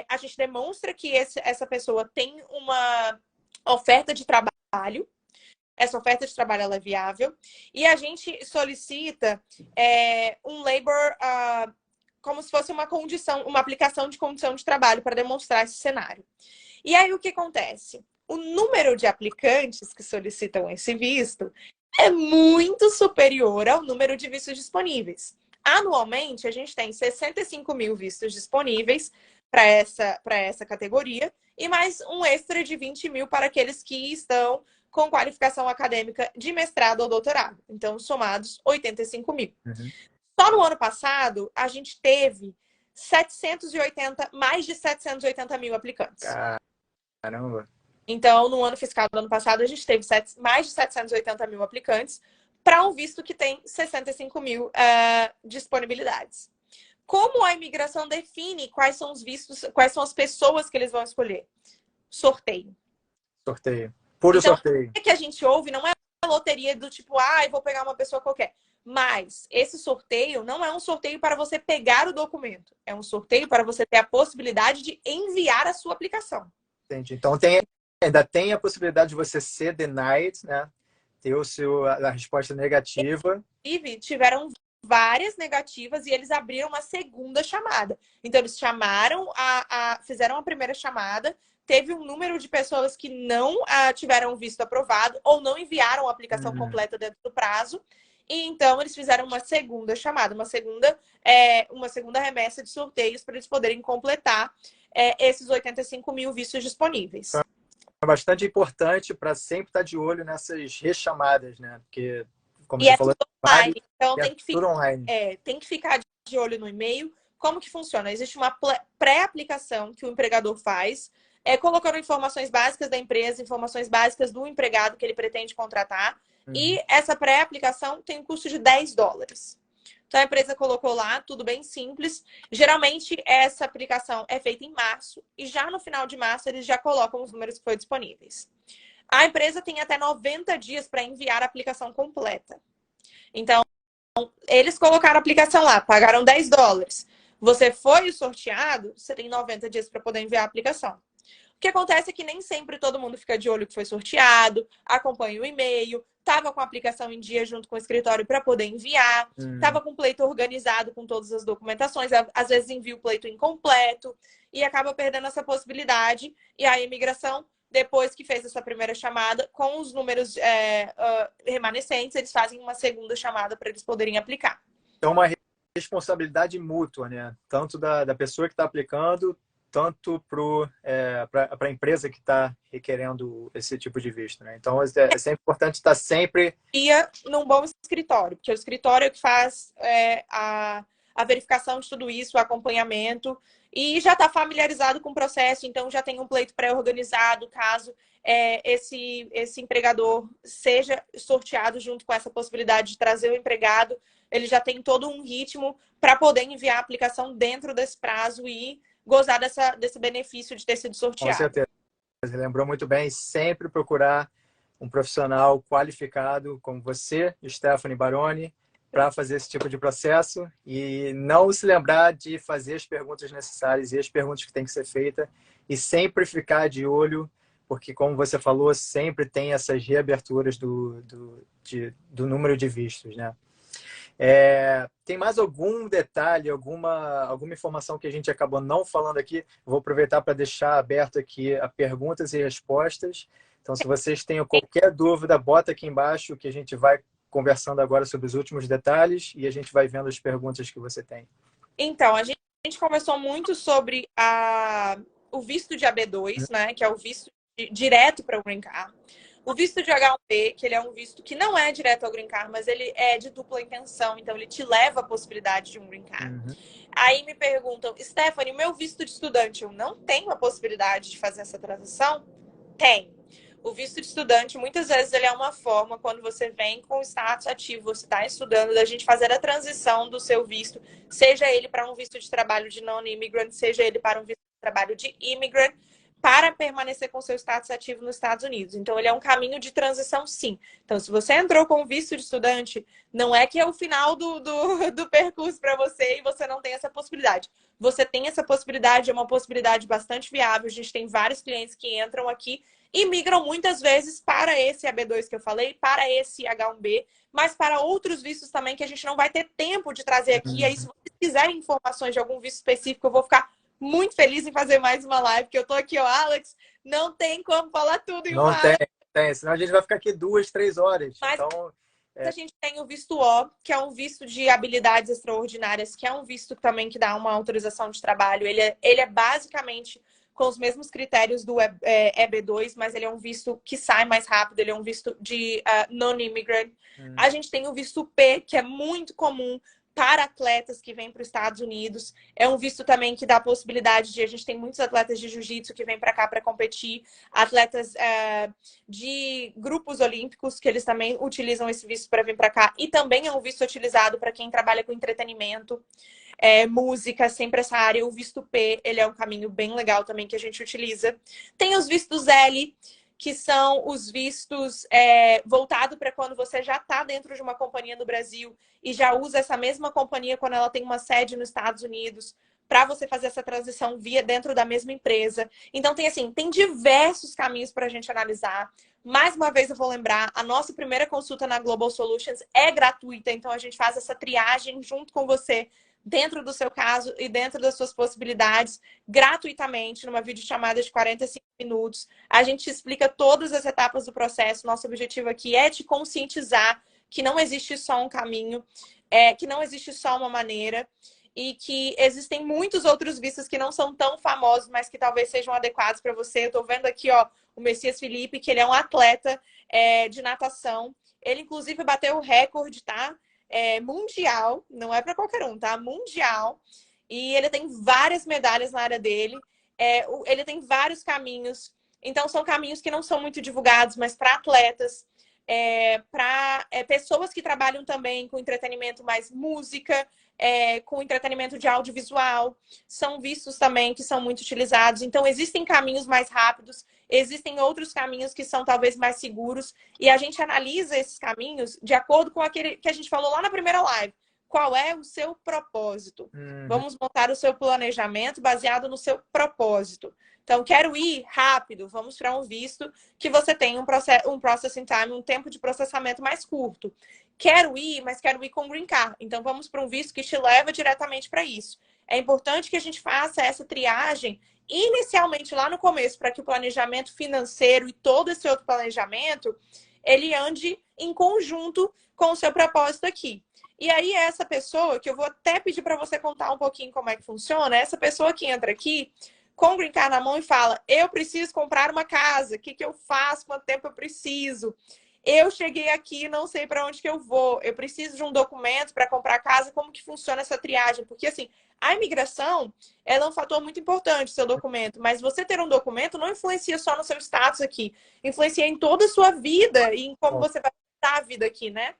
a gente demonstra que essa pessoa tem uma oferta de trabalho, essa oferta de trabalho ela é viável, e a gente solicita um labor como se fosse uma condição, uma aplicação de condição de trabalho para demonstrar esse cenário. E aí o que acontece? O número de aplicantes que solicitam esse visto é muito superior ao número de vistos disponíveis. Anualmente, a gente tem 65 mil vistos disponíveis para essa categoria e mais um extra de 20 mil para aqueles que estão com qualificação acadêmica de mestrado ou doutorado. Então, somados, 85 mil. Uhum. Só no ano passado, a gente teve mais de 780 mil aplicantes. Caramba! Então, no ano fiscal do ano passado, a gente teve mais de 780 mil aplicantes para um visto que tem 65 mil disponibilidades. Como a imigração define quais são os vistos, quais são as pessoas que eles vão escolher? Sorteio. Sorteio. Puro então, sorteio. O que a gente ouve não é a loteria do tipo, eu vou pegar uma pessoa qualquer. Mas esse sorteio não é um sorteio para você pegar o documento. É um sorteio para você ter a possibilidade de enviar a sua aplicação. Entendi. Então, ainda tem a possibilidade de você ser denied, né? Ter a resposta negativa. Inclusive, tiveram várias negativas e eles abriram uma segunda chamada. Então, eles chamaram, fizeram a primeira chamada, teve um número de pessoas que não tiveram visto aprovado ou não enviaram a aplicação completa dentro do prazo. E então, eles fizeram uma segunda chamada, uma segunda remessa de sorteios para eles poderem completar esses 85 mil vistos disponíveis. É bastante importante para sempre estar de olho nessas rechamadas, né? Porque, como você falou, online, então tem que ficar de olho no e-mail. Como que funciona? Existe uma pré-aplicação que o empregador faz, colocando informações básicas da empresa, informações básicas do empregado que ele pretende contratar. E essa pré-aplicação tem um custo de $10. Então, a empresa colocou lá, tudo bem simples. Geralmente, essa aplicação é feita em março e já no final de março eles já colocam os números que foram disponíveis. A empresa tem até 90 dias para enviar a aplicação completa. Então, eles colocaram a aplicação lá, pagaram $10. Você foi sorteado, você tem 90 dias para poder enviar a aplicação. O que acontece é que nem sempre todo mundo fica de olho que foi sorteado, acompanha o e-mail, estava com a aplicação em dia junto com o escritório para poder enviar, estava com o pleito organizado com todas as documentações, às vezes envia o pleito incompleto e acaba perdendo essa possibilidade. E a imigração, depois que fez essa primeira chamada, com os números remanescentes, eles fazem uma segunda chamada para eles poderem aplicar. Então, uma responsabilidade mútua, né? Tanto da pessoa que está aplicando, tanto para a empresa que está requerendo esse tipo de visto, né? Então, é sempre importante estar sempre... num bom escritório, porque o escritório é que faz a verificação de tudo isso, o acompanhamento, e já está familiarizado com o processo, então já tem um pleito pré-organizado, caso esse empregador seja sorteado junto com essa possibilidade de trazer o empregado, ele já tem todo um ritmo para poder enviar a aplicação dentro desse prazo e gozar desse benefício de ter sido sorteado. Com certeza. Você lembrou muito bem, sempre procurar um profissional qualificado como você, Stephanie Baroni, para fazer esse tipo de processo e não se lembrar de fazer as perguntas necessárias e as perguntas que têm que ser feitas e sempre ficar de olho, porque, como você falou, sempre tem essas reaberturas do número de vistos, né? Tem mais algum detalhe, alguma informação que a gente acabou não falando aqui? Vou aproveitar para deixar aberto aqui a perguntas e respostas. Então, se vocês têm qualquer dúvida, bota aqui embaixo que a gente vai conversando agora sobre os últimos detalhes e a gente vai vendo as perguntas que você tem. Então, a gente conversou muito sobre o visto de AB2, né, que é o visto direto para o Green Card. O visto de H1B, que ele é um visto que não é direto ao Green Card, mas ele é de dupla intenção, então ele te leva a possibilidade de um Green Card. Aí me perguntam, Stephanie, o meu visto de estudante, eu não tenho a possibilidade de fazer essa transição? Tem. O visto de estudante, muitas vezes, ele é uma forma, quando você vem com o status ativo, você está estudando, da gente fazer a transição do seu visto, seja ele para um visto de trabalho de non-immigrant, seja ele para um visto de trabalho de immigrant, para permanecer com seu status ativo nos Estados Unidos. Então, ele é um caminho de transição, sim. Então, se você entrou com visto de estudante, não é que é o final do percurso para você e você não tem essa possibilidade. você tem essa possibilidade, é uma possibilidade bastante viável. A gente tem vários clientes que entram aqui e migram muitas vezes para esse AB2 que eu falei, para esse H1B, mas para outros vistos também que a gente não vai ter tempo de trazer aqui. E aí, se vocês quiserem informações de algum visto específico, eu vou ficar muito feliz em fazer mais uma live, porque eu tô aqui, ó, Alex, não tem como falar tudo em uma Não tem, tem. Senão a gente vai ficar aqui 2, 3 horas. mas Então, a gente tem o visto O, que é um visto de habilidades extraordinárias, que é um visto também que dá uma autorização de trabalho. Ele é basicamente com os mesmos critérios do EB2, mas ele é um visto que sai mais rápido, ele é um visto de non-immigrant. A gente tem o visto P, que é muito comum para atletas que vêm para os Estados Unidos. É um visto também que dá a possibilidade de... A gente tem muitos atletas de jiu-jitsu que vêm para cá para competir, atletas de grupos olímpicos, que eles também utilizam esse visto para vir para cá. E também é um visto utilizado para quem trabalha com entretenimento, música, sempre essa área. O visto P, ele é um caminho bem legal também que a gente utiliza. Tem os vistos L, que são os vistos voltados para quando você já está dentro de uma companhia no Brasil e já usa essa mesma companhia quando ela tem uma sede nos Estados Unidos, para você fazer essa transição via dentro da mesma empresa. Então, tem diversos caminhos para a gente analisar. Mais uma vez, eu vou lembrar, a nossa primeira consulta na Global Solutions é gratuita, então a gente faz essa triagem junto com você, dentro do seu caso e dentro das suas possibilidades, gratuitamente, numa videochamada de 45 minutos. A gente explica todas as etapas do processo. Nosso objetivo aqui é te conscientizar que não existe só um caminho, que não existe só uma maneira e que existem muitos outros vistos que não são tão famosos, mas que talvez sejam adequados para você. Eu estou vendo aqui, ó, o Messias Felipe, que ele é um atleta de natação. Ele, inclusive, bateu o recorde, tá? Mundial, não é para qualquer um, tá? Mundial. E ele tem várias medalhas na área dele. Ele tem vários caminhos. Então, são caminhos que não são muito divulgados, mas para atletas, para pessoas que trabalham também com entretenimento mais música, com entretenimento de audiovisual, são vistos também que são muito utilizados. Então, existem caminhos mais rápidos, existem outros caminhos que são talvez mais seguros, e a gente analisa esses caminhos de acordo com aquele que a gente falou lá na primeira live. Qual é o seu propósito? Vamos montar o seu planejamento baseado no seu propósito. Então, quero ir rápido, vamos para um visto que você tem um processing time, um tempo de processamento mais curto. Quero ir, mas quero ir com Green Card. Então, vamos para um visto que te leva diretamente para isso. É importante que a gente faça essa triagem inicialmente lá no começo, para que o planejamento financeiro e todo esse outro planejamento, ele ande em conjunto com o seu propósito aqui. E aí, essa pessoa, que eu vou até pedir para você contar um pouquinho como é que funciona, essa pessoa que entra aqui com o Green Card na mão e fala, eu preciso comprar uma casa, o que eu faço, quanto tempo eu preciso? Eu cheguei aqui, não sei para onde que eu vou, eu preciso de um documento para comprar casa, como que funciona essa triagem? Porque, assim, a imigração, ela é um fator muito importante, seu documento, mas você ter um documento não influencia só no seu status aqui, influencia em toda a sua vida e em como você vai estar a vida aqui, né?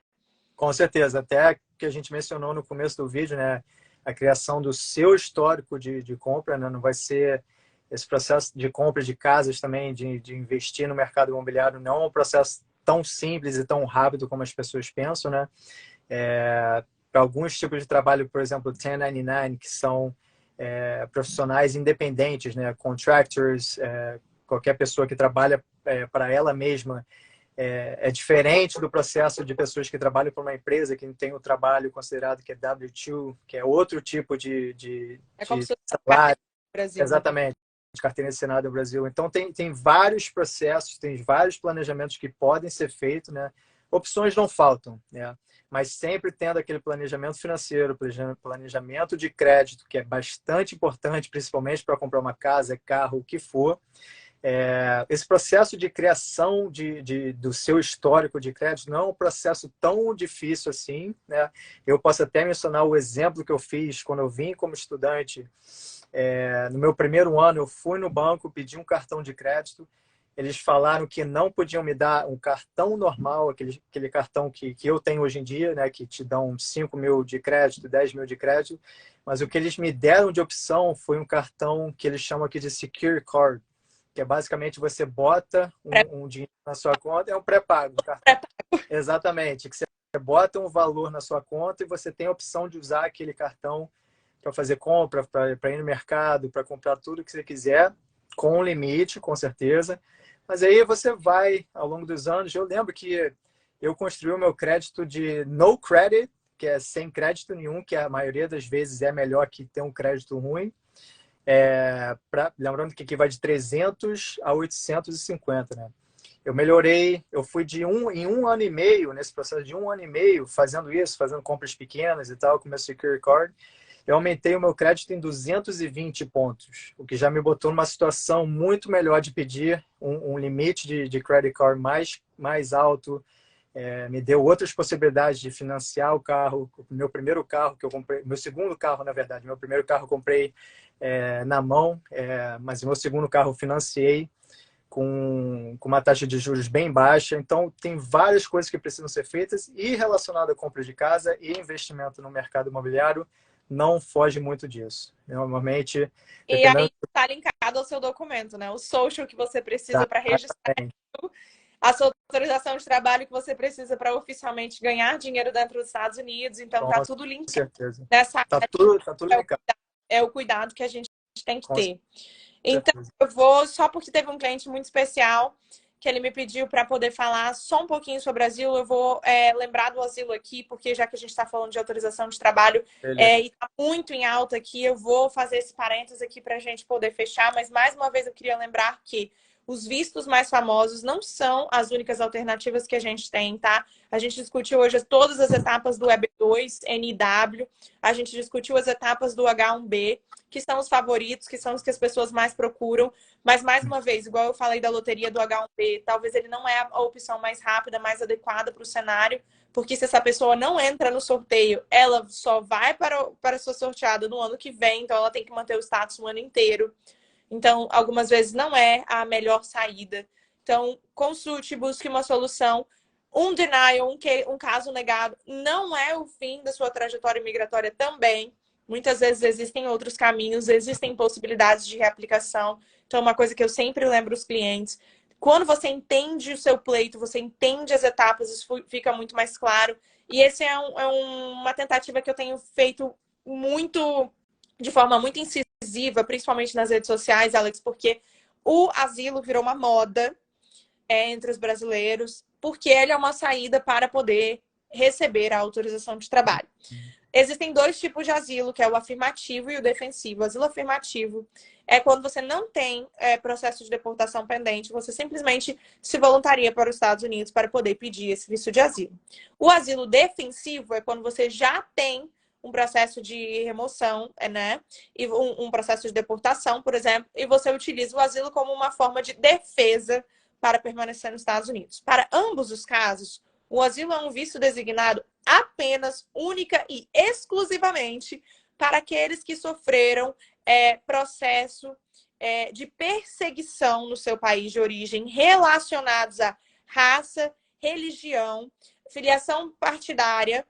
Com certeza, até que a gente mencionou no começo do vídeo, né? A criação do seu histórico de compra, né? Não vai ser esse processo de compra de casas também, de investir no mercado imobiliário, não é um processo tão simples e tão rápido como as pessoas pensam, né? Para alguns tipos de trabalho, por exemplo, 1099, que são profissionais independentes, né? Contractors, qualquer pessoa que trabalha para ela mesma, é diferente do processo de pessoas que trabalham para uma empresa que tem o trabalho considerado que é W2, que é outro tipo de como se fosse salário. Brasil, exatamente, de carteira assinada no Brasil. Então, tem vários processos, tem vários planejamentos que podem ser feitos, né? Opções não faltam, né? Mas sempre tendo aquele planejamento financeiro, planejamento de crédito, que é bastante importante, principalmente para comprar uma casa, carro, o que for. Esse processo de criação do seu histórico de crédito não é um processo tão difícil assim, né? Eu posso até mencionar o exemplo que eu fiz quando eu vim como estudante. No meu primeiro ano, eu fui no banco, pedi um cartão de crédito. Eles falaram que não podiam me dar um cartão normal, aquele cartão que eu tenho hoje em dia, né? Que te dão 5 mil de crédito, 10 mil de crédito. Mas o que eles me deram de opção foi um cartão que eles chamam aqui de Secure Card, que é basicamente você bota um dinheiro na sua conta, é um pré-pago. Exatamente, que você bota um valor na sua conta e você tem a opção de usar aquele cartão fazer compra, para ir no mercado, para comprar tudo que você quiser, com limite, com certeza. Mas aí você vai, ao longo dos anos, eu lembro que eu construí o meu crédito de no credit, que é sem crédito nenhum, que a maioria das vezes é melhor que ter um crédito ruim. Lembrando que aqui vai de 300 a 850, né? Eu melhorei, eu fui em um ano e meio, nesse processo de um ano e meio, fazendo isso, fazendo compras pequenas e tal, com meu Secure Card, eu aumentei o meu crédito em 220 pontos, o que já me botou numa situação muito melhor de pedir um limite de credit card mais alto, me deu outras possibilidades de financiar o carro, meu primeiro carro que eu comprei, meu segundo carro, na verdade, meu primeiro carro eu comprei na mão, mas o meu segundo carro eu financiei, com uma taxa de juros bem baixa. Então, tem várias coisas que precisam ser feitas e relacionado à compra de casa e investimento no mercado imobiliário, não foge muito disso. Normalmente, E dependendo... aí está linkado ao seu documento, né? O social que você precisa para registrar, Exatamente. a sua autorização de trabalho que você precisa para oficialmente ganhar dinheiro dentro dos Estados Unidos. Então, tá tudo Com linkado certeza. nessa Tá área. tudo linkado. É o cuidado que a gente tem que Com ter. Então, certeza. eu vou, só porque teve um cliente muito especial que ele me pediu para poder falar só um pouquinho sobre asilo, eu vou lembrar do asilo aqui, porque já que a gente está falando de autorização de trabalho e está muito em alta aqui, eu vou fazer esse parênteses aqui para a gente poder fechar, mas mais uma vez eu queria lembrar que os vistos mais famosos não são as únicas alternativas que a gente tem, tá? A gente discutiu hoje todas as etapas do EB2, NIW, a gente discutiu as etapas do H1B, que são os favoritos, que são os que as pessoas mais procuram. Mas, mais uma vez, igual eu falei da loteria do H1B, talvez ele não é a opção mais rápida, mais adequada para o cenário, porque se essa pessoa não entra no sorteio, ela só vai para ser sorteada no ano que vem, então ela tem que manter o status o ano inteiro. Então, algumas vezes não é a melhor saída. Então, consulte, busque uma solução. Um denial, um caso negado, não é o fim da sua trajetória migratória também. Muitas vezes existem outros caminhos, existem possibilidades de reaplicação. Então, uma coisa que eu sempre lembro os clientes, quando você entende o seu pleito, você entende as etapas, isso fica muito mais claro. E esse é uma tentativa que eu tenho feito de forma muito incisiva, principalmente nas redes sociais, Alex, porque o asilo virou uma moda entre os brasileiros, porque ele é uma saída para poder receber a autorização de trabalho. Existem dois tipos de asilo, que é o afirmativo e o defensivo. O asilo afirmativo é quando você não tem processo de deportação pendente, você simplesmente se voluntaria para os Estados Unidos para poder pedir esse visto de asilo. O asilo defensivo é quando você já tem um processo de remoção, né? E um processo de deportação, por exemplo, e você utiliza o asilo como uma forma de defesa para permanecer nos Estados Unidos. Para ambos os casos, o asilo é um visto designado apenas, única e exclusivamente para aqueles que sofreram processo de perseguição no seu país de origem relacionados a raça, religião, filiação partidária,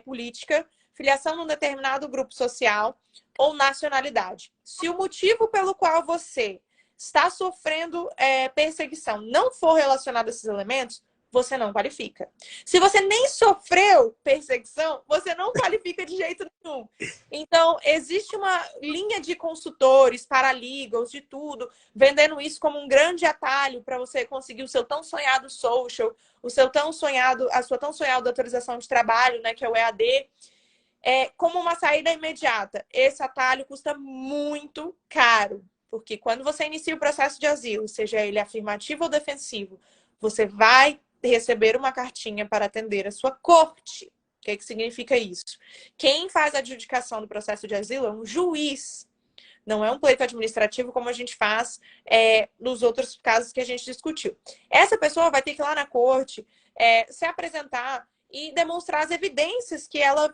política, filiação num determinado grupo social ou nacionalidade. Se o motivo pelo qual você está sofrendo perseguição não for relacionado a esses elementos, você não qualifica. Se você nem sofreu perseguição, você não qualifica de jeito nenhum. Então, existe uma linha de consultores, paralegals, de tudo, vendendo isso como um grande atalho para você conseguir o seu tão sonhado social, a sua tão sonhada autorização de trabalho, né, que é o EAD, como uma saída imediata. Esse atalho custa muito caro, porque quando você inicia o processo de asilo, seja ele afirmativo ou defensivo, você vai receber uma cartinha para atender a sua corte. O que significa isso? Quem faz a adjudicação do processo de asilo é um juiz. Não é um pleito administrativo como a gente faz nos outros casos que a gente discutiu. Essa pessoa vai ter que ir lá na corte, se apresentar e demonstrar as evidências que ela,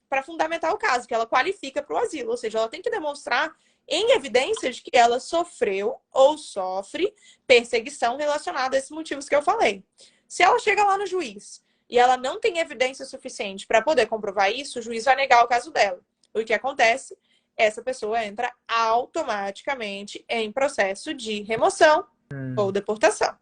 para fundamentar o caso, que ela qualifica para o asilo. Ou seja, ela tem que demonstrar em evidências que ela sofreu ou sofre perseguição relacionada a esses motivos que eu falei. Se ela chega lá no juiz e ela não tem evidência suficiente para poder comprovar isso, o juiz vai negar o caso dela. O que acontece? Essa pessoa entra automaticamente em processo de remoção ou deportação.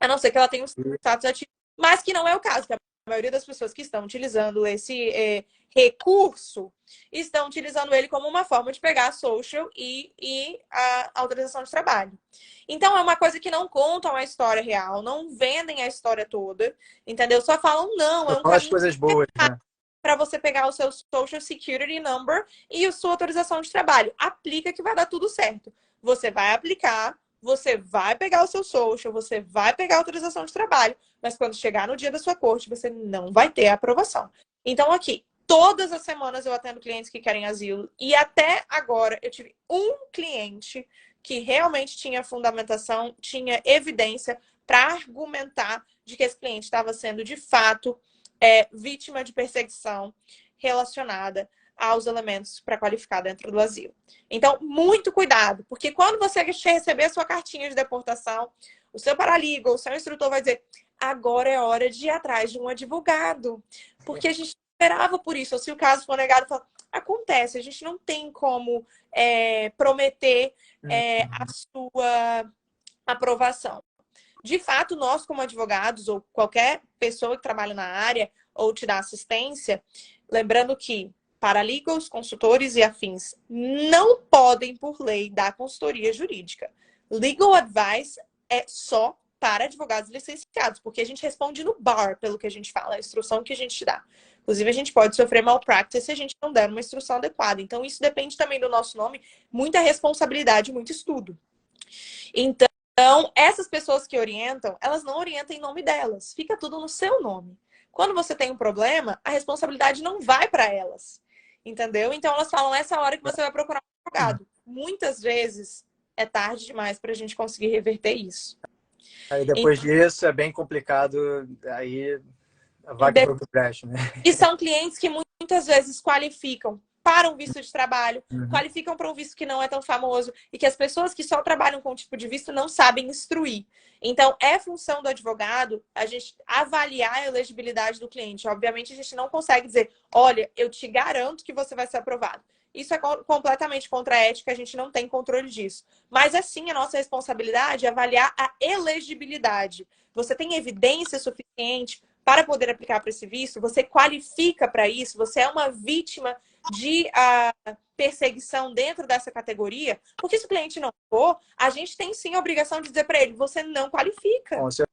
A não ser que ela tenha um status ativo, mas que não é o caso, que a maioria das pessoas que estão utilizando esse recurso estão utilizando ele como uma forma de pegar a social e a autorização de trabalho. Então, é uma coisa que não contam a história real, não vendem a história toda, entendeu? Só falam, não, é um as caminho coisas boas, né? para você pegar o seu Social Security Number e a sua autorização de trabalho. Aplica que vai dar tudo certo. Você vai aplicar, você vai pegar o seu social, você vai pegar a autorização de trabalho, mas quando chegar no dia da sua corte, você não vai ter a aprovação. Então, aqui, todas as semanas eu atendo clientes que querem asilo e até agora eu tive um cliente que realmente tinha fundamentação, tinha evidência para argumentar de que esse cliente estava sendo, de fato, vítima de perseguição relacionada aos elementos para qualificar dentro do asilo. Então, muito cuidado, porque quando você receber a sua cartinha de deportação, o seu paralegal, o seu instrutor vai dizer, agora é hora de ir atrás de um advogado, porque a gente esperava por isso, ou se o caso for negado, fala, acontece, a gente não tem como prometer a sua aprovação. De fato, nós como advogados, ou qualquer pessoa que trabalha na área, ou te dá assistência, lembrando que paralegals, consultores e afins não podem, por lei, dar consultoria jurídica. Legal advice é só para advogados licenciados, porque a gente responde no bar pelo que a gente fala, a instrução que a gente dá. Inclusive, a gente pode sofrer malpractice se a gente não der uma instrução adequada. Então, isso depende também do nosso nome, muita responsabilidade, muito estudo. Então, essas pessoas que orientam, elas não orientam em nome delas. Fica tudo no seu nome. Quando você tem um problema, a responsabilidade não vai para elas. Entendeu? Então, elas falam, essa hora que você vai procurar um advogado. Muitas vezes é tarde demais para a gente conseguir reverter isso. Aí depois disso é bem complicado, aí a vaca foi pro brecho, né? E são clientes que muitas vezes qualificam para um visto de trabalho, qualificam para um visto que não é tão famoso e que as pessoas que só trabalham com o tipo de visto não sabem instruir. Então, é função do advogado a gente avaliar a elegibilidade do cliente. Obviamente, a gente não consegue dizer, olha, eu te garanto que você vai ser aprovado. Isso é completamente contra a ética, a gente não tem controle disso. Mas, assim, a nossa responsabilidade é avaliar a elegibilidade. Você tem evidência suficiente para poder aplicar para esse visto? Você qualifica para isso? Você é uma vítima de perseguição dentro dessa categoria? Porque se o cliente não for, a gente tem sim a obrigação de dizer para ele, você não qualifica. Com certeza.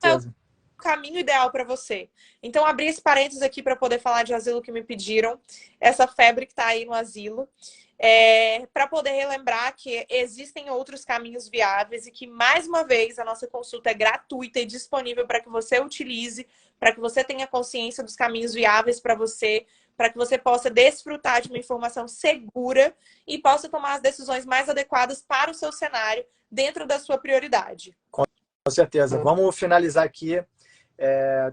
É o caminho ideal para você. Então, abri esse parênteses aqui para poder falar de asilo que me pediram, essa febre que está aí no asilo, para poder relembrar que existem outros caminhos viáveis e que, mais uma vez, a nossa consulta é gratuita e disponível para que você utilize, para que você tenha consciência dos caminhos viáveis para que você possa desfrutar de uma informação segura e possa tomar as decisões mais adequadas para o seu cenário dentro da sua prioridade. Com certeza. Vamos finalizar aqui.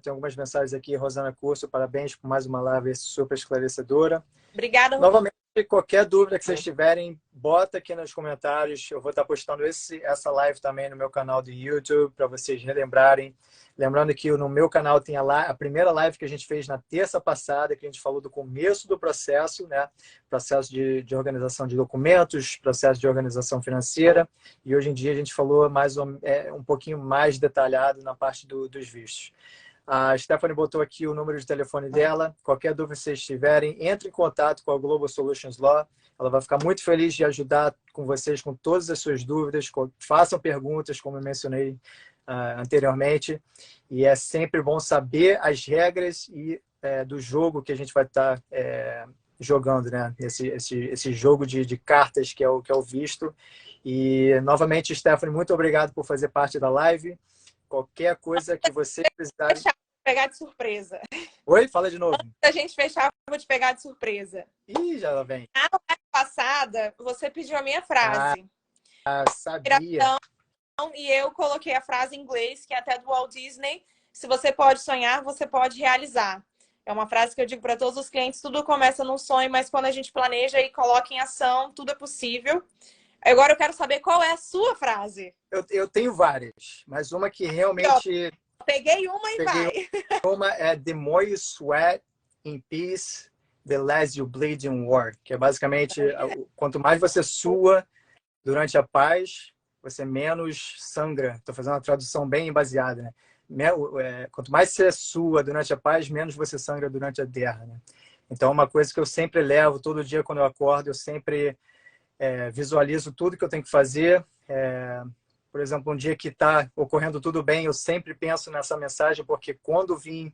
Tem algumas mensagens aqui. Rosana Curso, parabéns por mais uma live super esclarecedora. Obrigada, novamente, qualquer dúvida que vocês tiverem, bota aqui nos comentários. Eu vou estar postando essa live também no meu canal do YouTube, para vocês relembrarem. Lembrando que no meu canal tem a primeira live que a gente fez na terça passada, que a gente falou do começo do processo, né? Processo de organização de documentos, processo de organização financeira. E hoje em dia a gente falou um pouquinho mais detalhado na parte dos vistos. A Stephanie botou aqui o número de telefone dela. Qualquer dúvida que vocês tiverem, entre em contato com a Global Solutions Law. Ela vai ficar muito feliz de ajudar com vocês com todas as suas dúvidas. Façam perguntas, como eu mencionei anteriormente. E é sempre bom saber as regras do jogo que a gente vai estar jogando, né? Esse jogo de cartas que é o visto. E, novamente, Stephanie, muito obrigado por fazer parte da live. Qualquer coisa que você precisar... Pegar de surpresa. Oi? Fala de novo. Antes da gente fechar, eu vou te pegar de surpresa. Ih, já lá vem. Na live passada, você pediu a minha frase. Sabia. E eu coloquei a frase em inglês, que é até do Walt Disney. Se você pode sonhar, você pode realizar. É uma frase que eu digo para todos os clientes, tudo começa num sonho, mas quando a gente planeja e coloca em ação, tudo é possível. Agora eu quero saber qual é a sua frase. Eu tenho várias, mas uma que realmente... Peguei uma e vai. Uma é The more you sweat in peace, the less you bleed in war. Que é basicamente, quanto mais você sua durante a paz, você menos sangra. Estou fazendo uma tradução bem baseada, né? quanto mais você sua durante a paz, menos você sangra durante a guerra, né? Então, é uma coisa que eu sempre levo, todo dia quando eu acordo, eu sempre visualizo tudo que eu tenho que fazer. Por exemplo, um dia que está ocorrendo tudo bem, eu sempre penso nessa mensagem, porque quando vim...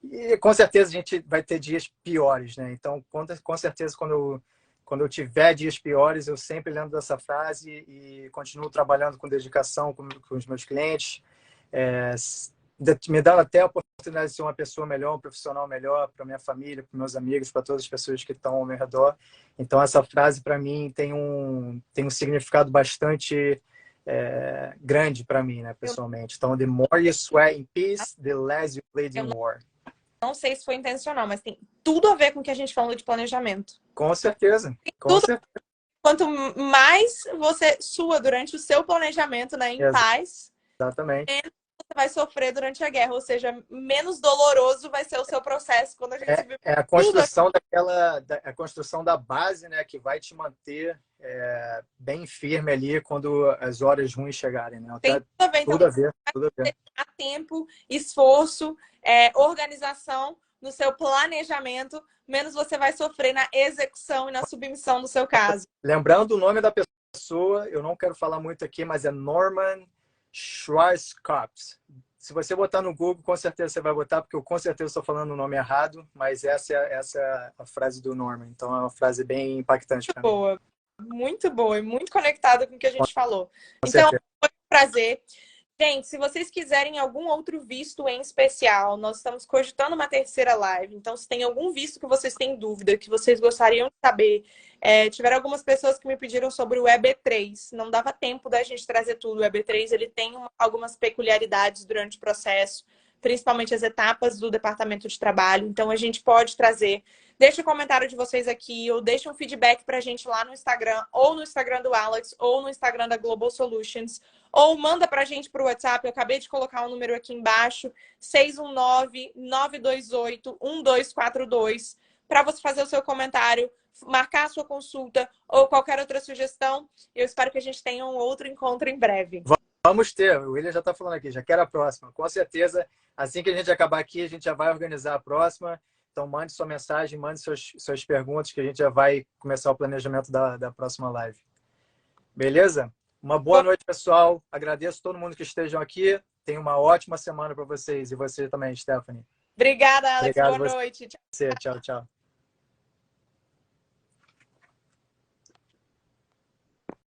E com certeza a gente vai ter dias piores, né? Então, com certeza, quando eu tiver dias piores, eu sempre lembro dessa frase e continuo trabalhando com dedicação com os meus clientes, me dando até a oportunidade de ser uma pessoa melhor, um profissional melhor para minha família, para meus amigos, para todas as pessoas que estão ao meu redor. Então, essa frase, para mim, tem um significado bastante grande para mim, né, pessoalmente. Então, the more you sweat in peace, the less you bleed in war. Não sei se foi intencional, mas tem tudo a ver com o que a gente falou de planejamento. Com certeza. Com certeza. Quanto mais você sua durante o seu planejamento, né, em paz, exatamente, menos você vai sofrer durante a guerra. Ou seja, menos doloroso vai ser o seu quando a gente vive a construção a construção da base, né, que vai te manter bem firme ali quando as horas ruins chegarem, né? Tem tudo a ver. Há tempo, esforço, organização no seu planejamento, menos você vai sofrer na execução e na submissão do seu caso. Lembrando o nome da pessoa, eu não quero falar muito aqui, mas é Norman Schwarzkopf. Se você botar no Google, com certeza você vai botar, porque eu com certeza estou falando o nome errado, mas essa é a frase do Norman. Então é uma frase bem impactante para mim. Muito boa e muito conectada com o que a gente falou. Então, foi um prazer. Gente, se vocês quiserem algum outro visto em especial, nós estamos cogitando uma terceira live. Então, se tem algum visto que vocês têm dúvida, que vocês gostariam de saber, tiveram algumas pessoas que me pediram sobre o EB3. Não dava tempo da gente trazer tudo. O EB3 ele tem algumas peculiaridades durante o processo, principalmente as etapas do departamento de trabalho. Então, a gente pode trazer. Deixa o comentário de vocês aqui, ou deixa um feedback pra gente lá no Instagram, ou no Instagram do Alex, ou no Instagram da Global Solutions, ou manda pra gente pro WhatsApp. Eu acabei de colocar um número aqui embaixo, 619-928-1242, para você fazer o seu comentário, marcar a sua consulta, ou qualquer outra sugestão. Eu espero que a gente tenha um outro encontro em breve. Vamos ter, o William já está falando aqui, já quero a próxima. Com certeza, assim que a gente acabar aqui, a gente já vai organizar a próxima. Então, mande sua mensagem, mande suas perguntas, que a gente já vai começar o planejamento da próxima live. Beleza? Uma boa noite, pessoal. Agradeço a todo mundo que estejam aqui. Tenha uma ótima semana para vocês. E você também, Stephanie. Obrigada, Alex. Boa noite. Tchau, tchau.